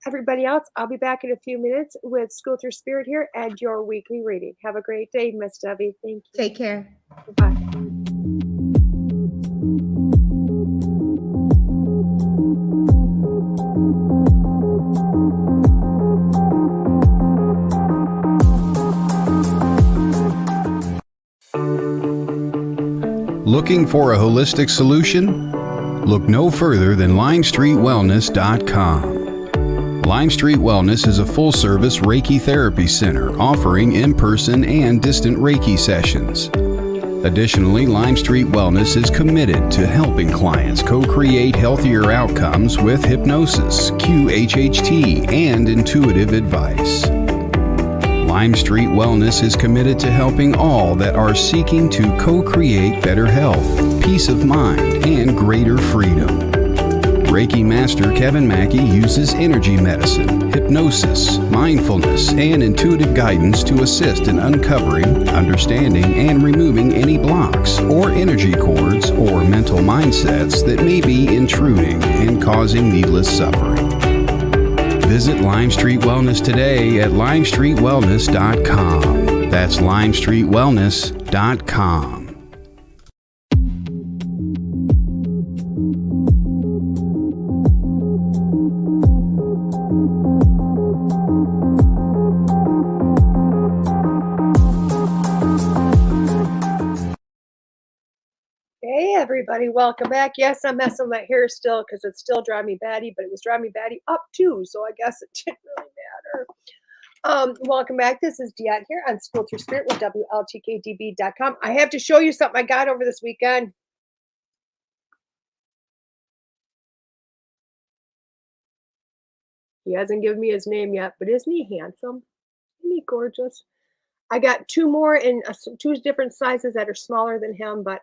everybody else, I'll be back in a few minutes with Schooled Thru Spirit here and your weekly reading. Have a great day, Miss Debbie. Thank you. Take care. Bye. Looking for a holistic solution? Look no further than LimestreetWellness.com. Lime Street Wellness is a full-service Reiki therapy center offering in-person and distant Reiki sessions. Additionally, Lime Street Wellness is committed to helping clients co-create healthier outcomes with hypnosis, QHHT, and intuitive advice. Lime Street Wellness is committed to helping all that are seeking to co-create better health, peace of mind, and greater freedom. Reiki Master Kevin Mackey uses energy medicine, hypnosis, mindfulness, and intuitive guidance to assist in uncovering, understanding, and removing any blocks or energy cords or mental mindsets that may be intruding and causing needless suffering. Visit Lime Street Wellness today at LimestreetWellness.com. That's LimestreetWellness.com. Hey everybody, welcome back. Yes, I'm messing with my hair still because it's still driving me batty, but it was driving me batty up too, so I guess it didn't really matter. Welcome back. This is DeEtte here on Schooled Thru Spirit with WLTK-DB.com. I have to show you something I got over this weekend. He hasn't given me his name yet, but isn't he handsome? Isn't he gorgeous? I got two more in two different sizes that are smaller than him, but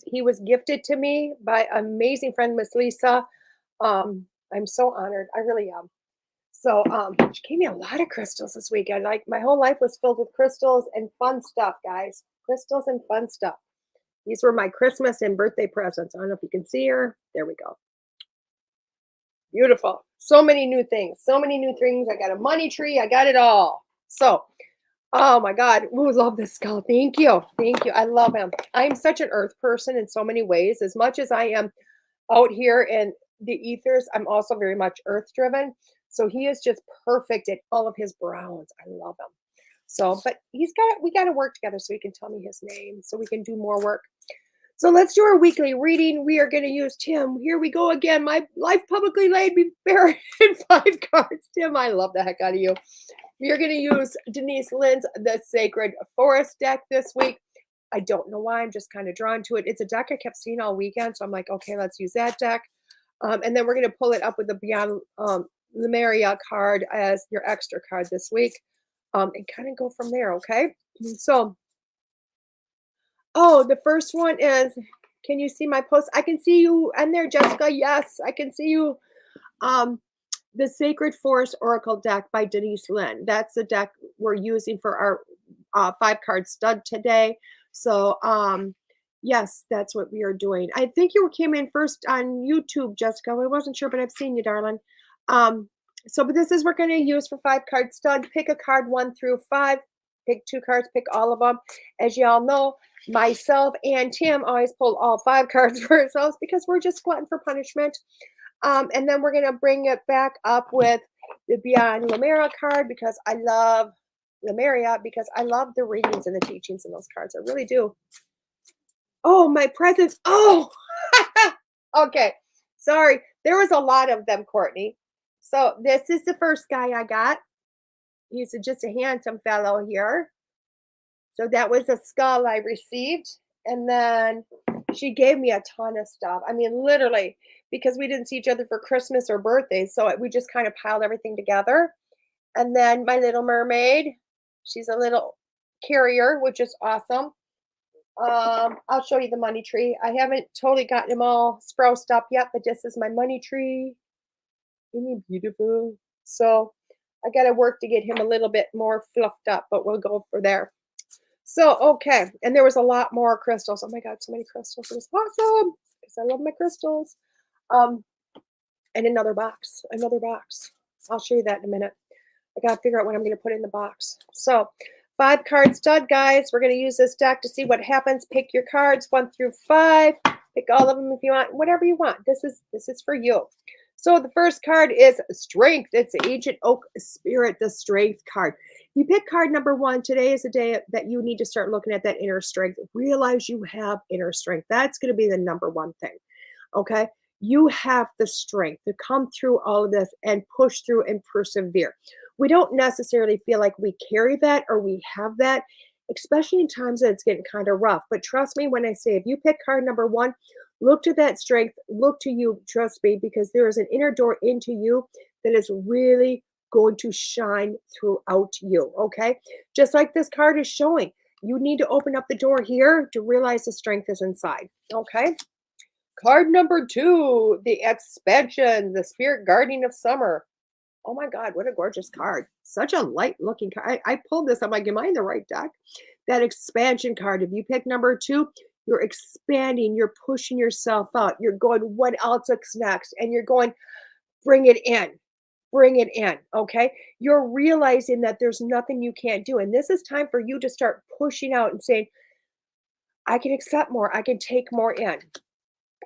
he was gifted to me by an amazing friend, Miss Lisa. I'm so honored. I really am. So she gave me a lot of crystals this weekend. Like my whole life was filled with crystals and fun stuff, guys. Crystals and fun stuff. These were my Christmas and birthday presents. I don't know if you can see her. There we go. Beautiful. So many new things. So many new things. I got a money tree. I got it all. So oh my God. Ooh, love this skull. Thank you. Thank you. I love him. I'm such an earth person in so many ways. As much as I am out here in the ethers, I'm also very much earth driven. So he is just perfect at all of his browns. I love him. So, but we got to work together so he can tell me his name so we can do more work. So let's do our weekly reading. We are going to use Tim. Here we go again. My life publicly laid me bare in 5 cards. Tim, I love the heck out of you. We are going to use Denise Lynn's The Sacred Forest deck this week. I don't know why. I'm just kind of drawn to it. It's a deck I kept seeing all weekend. So I'm like, okay, let's use that deck. And then we're going to pull it up with the Beyond Lemuria card as your extra card this week. And kind of go from there, okay? So, oh, the first one is, can you see my post? I can see you in there, Jessica. Yes, I can see you. The Sacred Forest Oracle deck by Denise Lynn. That's the deck we're using for our 5-card stud today. So, yes, that's what we are doing. I think you came in first on YouTube, Jessica. I wasn't sure, but I've seen you, darling. But this is we're going to use for 5-card stud. Pick a card 1 through 5. Pick 2 cards. Pick all of them. As y'all know, myself and Tim always pull all 5 cards for ourselves because we're just glutton for punishment. And then we're going to bring it back up with the Beyond Lemuria card because I love Lemuria because I love the readings and the teachings in those cards. I really do. Oh, my presents. Oh, okay. Sorry. There was a lot of them, Courtney. So this is the first guy I got. He's just a handsome fellow here. So that was a skull I received. And then she gave me a ton of stuff. I mean, literally, because we didn't see each other for Christmas or birthdays. So we just kind of piled everything together. And then my little mermaid, she's a little carrier, which is awesome. I'll show you the money tree. I haven't totally gotten them all sprouted up yet, but this is my money tree. Isn't he beautiful? So I got to work to get him a little bit more fluffed up, but we'll go for there. So, okay. And there was a lot more crystals. Oh my God, so many crystals. It was awesome because I love my crystals. And another box. I'll show you that in a minute. I got to figure out what I'm going to put in the box. So 5 card stud, guys. We're going to use this deck to see what happens. Pick your cards 1 through 5. Pick all of them if you want, whatever you want. This is for you. So the first card is Strength. It's Ancient Oak Spirit, the Strength card. You pick card number 1. Today is a day that you need to start looking at that inner strength. Realize you have inner strength. That's going to be the number 1 thing. Okay? You have the strength to come through all of this and push through and persevere. We don't necessarily feel like we carry that or we have that, especially in times that it's getting kind of rough. But trust me when I say, if you pick card number 1, look to that strength, look to you, trust me, because there is an inner door into you that is really going to shine throughout you, okay? Just like this card is showing, you need to open up the door here to realize the strength is inside, okay? Card number 2, the Expansion, the Spirit Guardian of Summer. Oh my God, what a gorgeous card. Such a light looking card. I pulled this, I'm like, am I in the right deck? That Expansion card, if you pick number 2, you're expanding, you're pushing yourself out. You're going, what else is next? And you're going, bring it in. Bring it in, okay? You're realizing that there's nothing you can't do. And this is time for you to start pushing out and saying, I can accept more. I can take more in.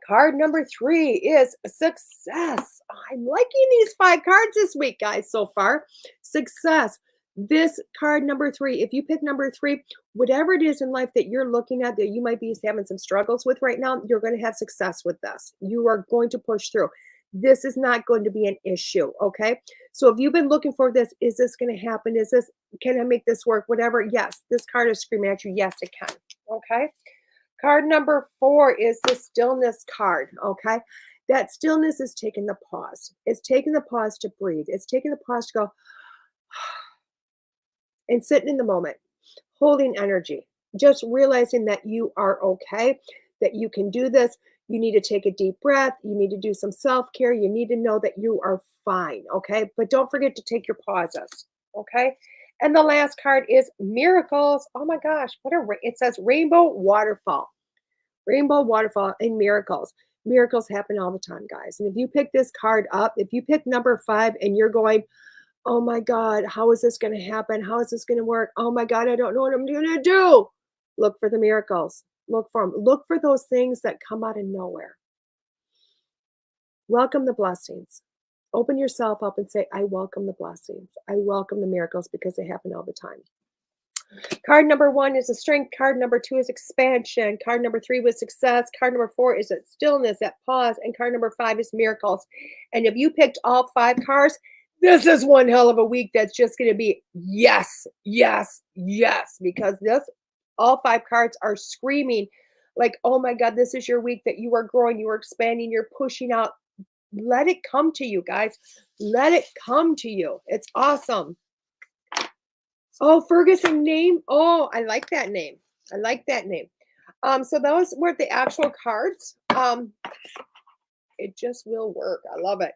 Card number 3 is Success. I'm liking these 5 cards this week, guys, so far. Success. This card number 3, if you pick number 3, whatever it is in life that you're looking at that you might be having some struggles with right now, you're going to have success with this. You are going to push through. This is not going to be an issue, okay? So if you've been looking for this, is this going to happen? Can I make this work? Whatever, yes, this card is screaming at you, yes, it can, okay? Card number 4 is the Stillness card, okay? That stillness is taking the pause. It's taking the pause to breathe. It's taking the pause to go and sitting in the moment, holding energy, just realizing that you are okay, that you can do this. You need to take a deep breath. You need to do some self-care. You need to know that you are fine, okay? But don't forget to take your pauses, okay? And the last card is Miracles. Oh my gosh, it says Rainbow Waterfall. Rainbow Waterfall and Miracles. Miracles happen all the time, guys. And if you pick this card up, if you pick number 5 and you're going, oh my God, how is this going to happen? How is this going to work? Oh my God, I don't know what I'm going to do. Look for the miracles. Look for them. Look for those things that come out of nowhere. Welcome the blessings. Open yourself up and say, I welcome the blessings. I welcome the miracles because they happen all the time. Card number 1 is a Strength. Card number 2 is Expansion. Card number 3 was Success. Card number 4 is that Stillness, that pause. And card number 5 is Miracles. And if you picked all 5 cards, this is one hell of a week that's just going to be yes, yes, yes. Because all 5 cards are screaming like, oh my God, this is your week that you are growing, you are expanding, you're pushing out. Let it come to you, guys. Let it come to you. It's awesome. Oh, Ferguson name. Oh, I like that name. I like that name. So those were the actual cards. It just will work. I love it.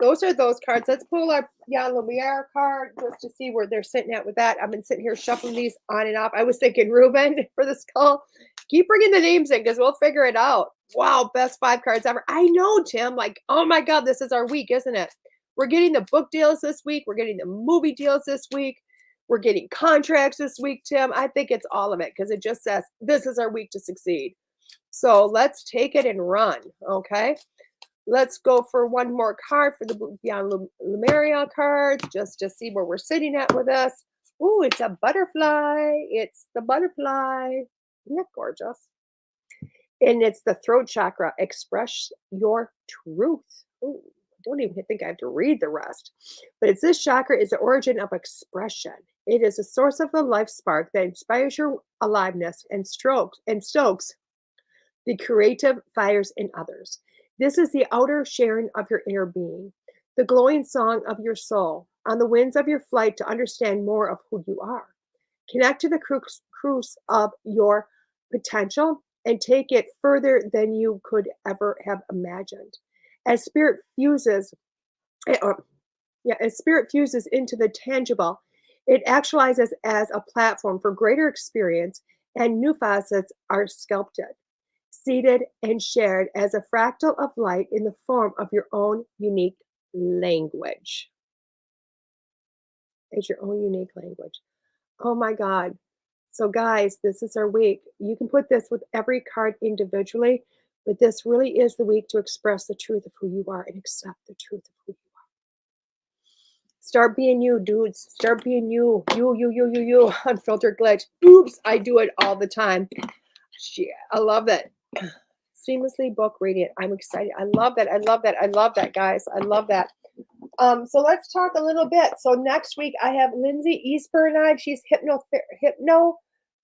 Those are those cards. Let's pull our Jan Lumiere card just to see where they're sitting at with that. I've been sitting here shuffling these on and off. I was thinking Ruben for the skull. Keep bringing the names in because we'll figure it out. Wow, best 5 cards ever. I know, Tim. Like, oh my God, this is our week, isn't it? We're getting the book deals this week. We're getting the movie deals this week. We're getting contracts this week, Tim. I think it's all of it because it just says this is our week to succeed. So let's take it and run, okay? Let's go for one more card for the Beyond Lumeria cards just to see where we're sitting at with us. Ooh, it's a butterfly. It's the butterfly. Isn't that gorgeous? And it's the throat chakra. Express your truth. Ooh, I don't even think I have to read the rest. But it's this chakra is the origin of expression. It is a source of the life spark that inspires your aliveness and stokes the creative fires in others. This is the outer sharing of your inner being, the glowing song of your soul, on the winds of your flight to understand more of who you are. Connect to the cruise of your potential and take it further than you could ever have imagined. As spirit fuses into the tangible, it actualizes as a platform for greater experience, and new facets are sculpted, seated, and shared as a fractal of light in the form of your own unique language. is your own unique language. Oh my God. So, guys, this is our week. You can put this with every card individually, but this really is the week to express the truth of who you are and accept the truth of who you are. Start being you, dudes. Start being you. You. Unfiltered glitch. Oops, I do it all the time. I love that. Seamlessly book reading it. I'm excited. I love that. I love that. I love that, guys. I love that. So let's talk a little bit. So next week I have Lindsay Eastburn. She's hypno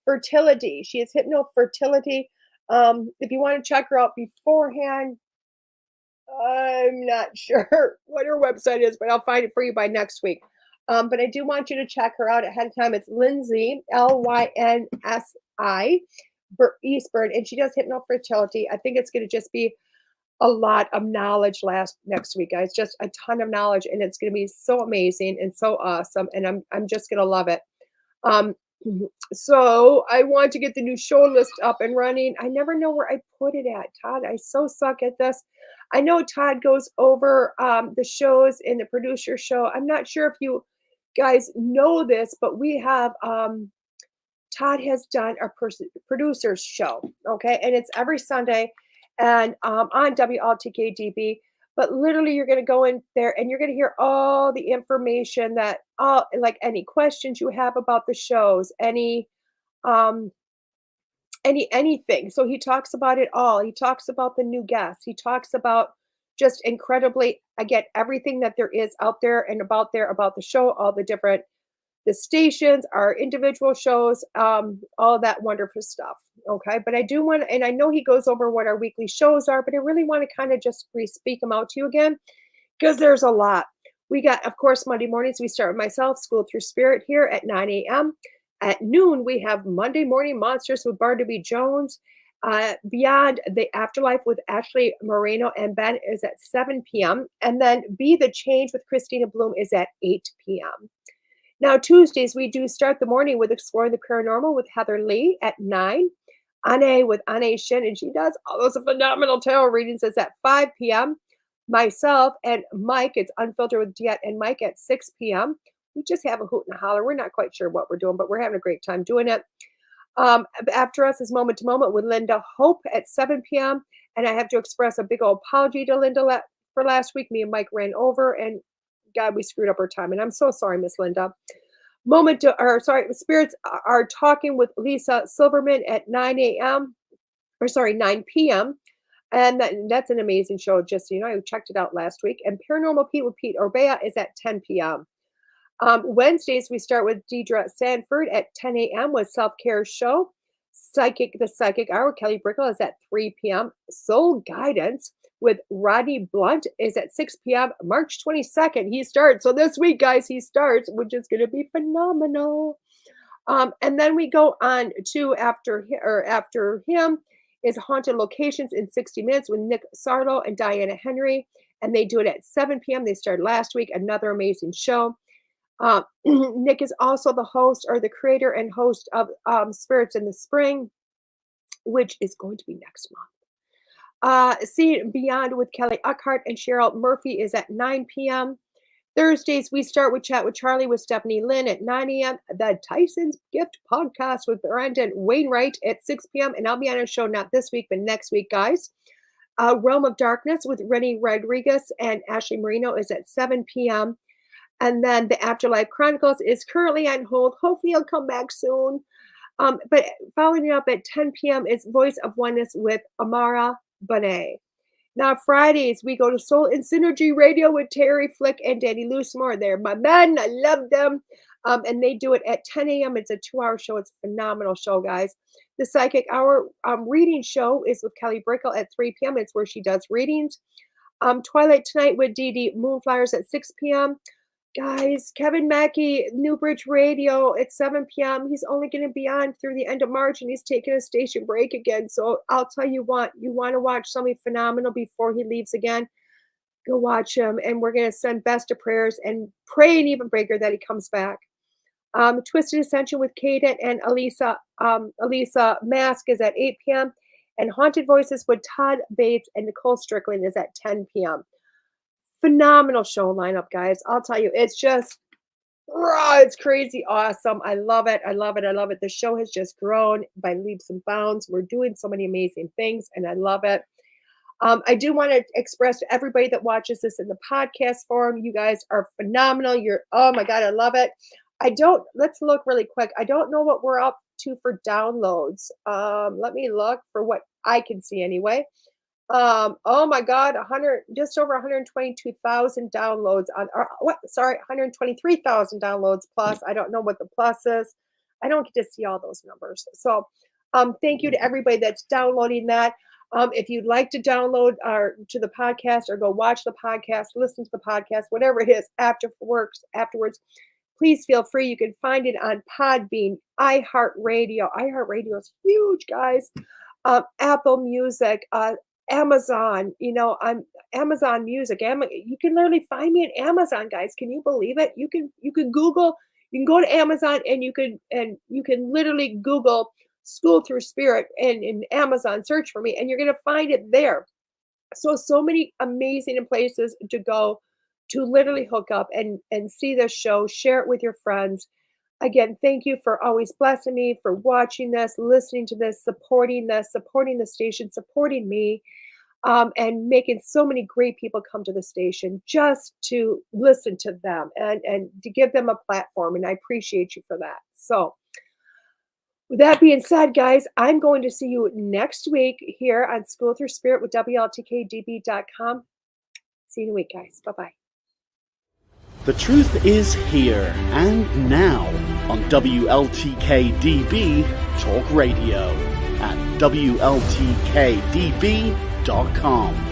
fertility. She is hypno fertility. If you want to check her out beforehand, I'm not sure what her website is, but I'll find it for you by next week. But I do want you to check her out ahead of time. It's Lindsay, Lynsi, Eastburn, and she does hypno fertility. I think it's going to just be a lot of knowledge next week, guys. Just a ton of knowledge, and it's going to be so amazing and so awesome. And I'm just going to love it. So I want to get the new show list up and running. I never know where I put it at, Todd. I so suck at this. I know Todd goes over the shows in the producer show. I'm not sure if you guys know this, but we have Todd has done a producer's show, okay? And it's every Sunday and on WLTK-DB. But literally, you're going to go in there and you're going to hear all the information that, like any questions you have about the shows, anything. So he talks about it all. He talks about the new guests. He talks about just incredibly, again, everything that there is out there and about the show, all the stations, our individual shows, all that wonderful stuff. Okay. But I do want to, and I know he goes over what our weekly shows are, but I really want to kind of just speak them out to you again, because there's a lot. We got, of course, Monday mornings, we start with myself, Schooled Thru Spirit here at 9 a.m. At noon, we have Monday Morning Monsters with Barnaby Jones. Beyond the Afterlife with Ashley Moreno and Ben is at 7 p.m. And then Be the Change with Christina Bloom is at 8 p.m. Now, Tuesdays, we do start the morning with Exploring the Paranormal with Heather Lee at 9. Ane with Ane Shin, and she does all those phenomenal tarot readings, is at 5 p.m. Myself and Mike, it's Unfiltered with DeEtte and Mike at 6 p.m. We just have a hoot and a holler. We're not quite sure what we're doing, but we're having a great time doing it. After us is Moment to Moment with Linda Hope at 7 p.m. And I have to express a big old apology to Linda for last week. Me and Mike ran over, and God, we screwed up our time. And I'm so sorry, Miss Linda. Spirits are talking with Lisa Silverman at 9 p.m. And that's an amazing show. Just, I checked it out last week. And Paranormal Pete with Pete Orbea is at 10 p.m. Wednesdays, we start with Deidre Sanford at 10 a.m. with Self-Care Show. The Psychic Hour, Kelly Brickle, is at 3 p.m. Soul Guidance with Rodney Blunt is at 6 p.m. March 22nd, he starts. So this week, guys, he starts, which is going to be phenomenal. And then we go on to after him is Haunted Locations in 60 Minutes with Nick Sarlo and Diana Henry. And they do it at 7 p.m. They started last week, another amazing show. Nick is also the host or the creator and host of Spirits in the Spring, which is going to be next month. See Beyond with Kelly Uckhart and Cheryl Murphy is at 9 p.m. Thursdays, we start with Chat with Charlie with Stephanie Lynn at 9 a.m. The Tyson's Gift Podcast with Brandon Wainwright at 6 p.m. And I'll be on a show not this week, but next week, guys. Realm of Darkness with Rennie Rodriguez and Ashley Marino is at 7 p.m. And then the Afterlife Chronicles is currently on hold. Hopefully he'll come back soon. But following it up at 10 p.m. is Voice of Oneness with Amara Bonet. Now, Fridays, we go to Soul and Synergy Radio with Terry Flick and Danny Loosemore. They're my men. I love them. And they do it at 10 a.m. It's a 2-hour show. It's a phenomenal show, guys. The Psychic Hour reading show is with Kelly Brickle at 3 p.m. It's where she does readings. Twilight Tonight with Dee Dee Moonflyers at 6 p.m. Guys, Kevin Mackey, Newbridge Radio at 7 p.m. He's only going to be on through the end of March, and he's taking a station break again. So I'll tell you what, you want to watch something phenomenal before he leaves again, go watch him. And we're going to send best of prayers and pray an even breaker that he comes back. Twisted Ascension with Kaden and Elisa Mask is at 8 p.m. And Haunted Voices with Todd Bates and Nicole Strickland is at 10 p.m. Phenomenal show lineup, guys. I'll tell you, it's just Raw, it's crazy awesome. I love it. I love it. I love it. The show has just grown by leaps and bounds. We're doing so many amazing things, and I love it. I do want to express to everybody that watches this in the podcast form, you guys are phenomenal. Oh my God, I love it. Let's look really quick. I don't know what we're up to for downloads. Let me look for what I can see anyway. Oh my God, just over 122,000 downloads 123,000 downloads plus. I don't know what the plus is. I don't get to see all those numbers. So, thank you to everybody that's downloading that. If you'd like to download to the podcast or go watch the podcast, listen to the podcast, whatever it is afterwards, please feel free. You can find it on Podbean, iHeartRadio. iHeartRadio is huge, guys. Apple Music, Amazon, on Amazon Music. You can literally find me on Amazon, guys. Can you believe it? You can Google, you can go to Amazon and you can literally Google Schooled Thru Spirit and in Amazon, search for me, and you're going to find it there. So many amazing places to go to literally hook up and see this show, share it with your friends. Again, thank you for always blessing me, for watching this, listening to this, supporting the station, supporting me, and making so many great people come to the station just to listen to them and to give them a platform. And I appreciate you for that. So with that being said, guys, I'm going to see you next week here on Schooled Thru Spirit with WLTK-DB.com. See you in a week, guys. Bye-bye. The truth is here and now on WLTK-DB Talk Radio at WLTK-DB.com.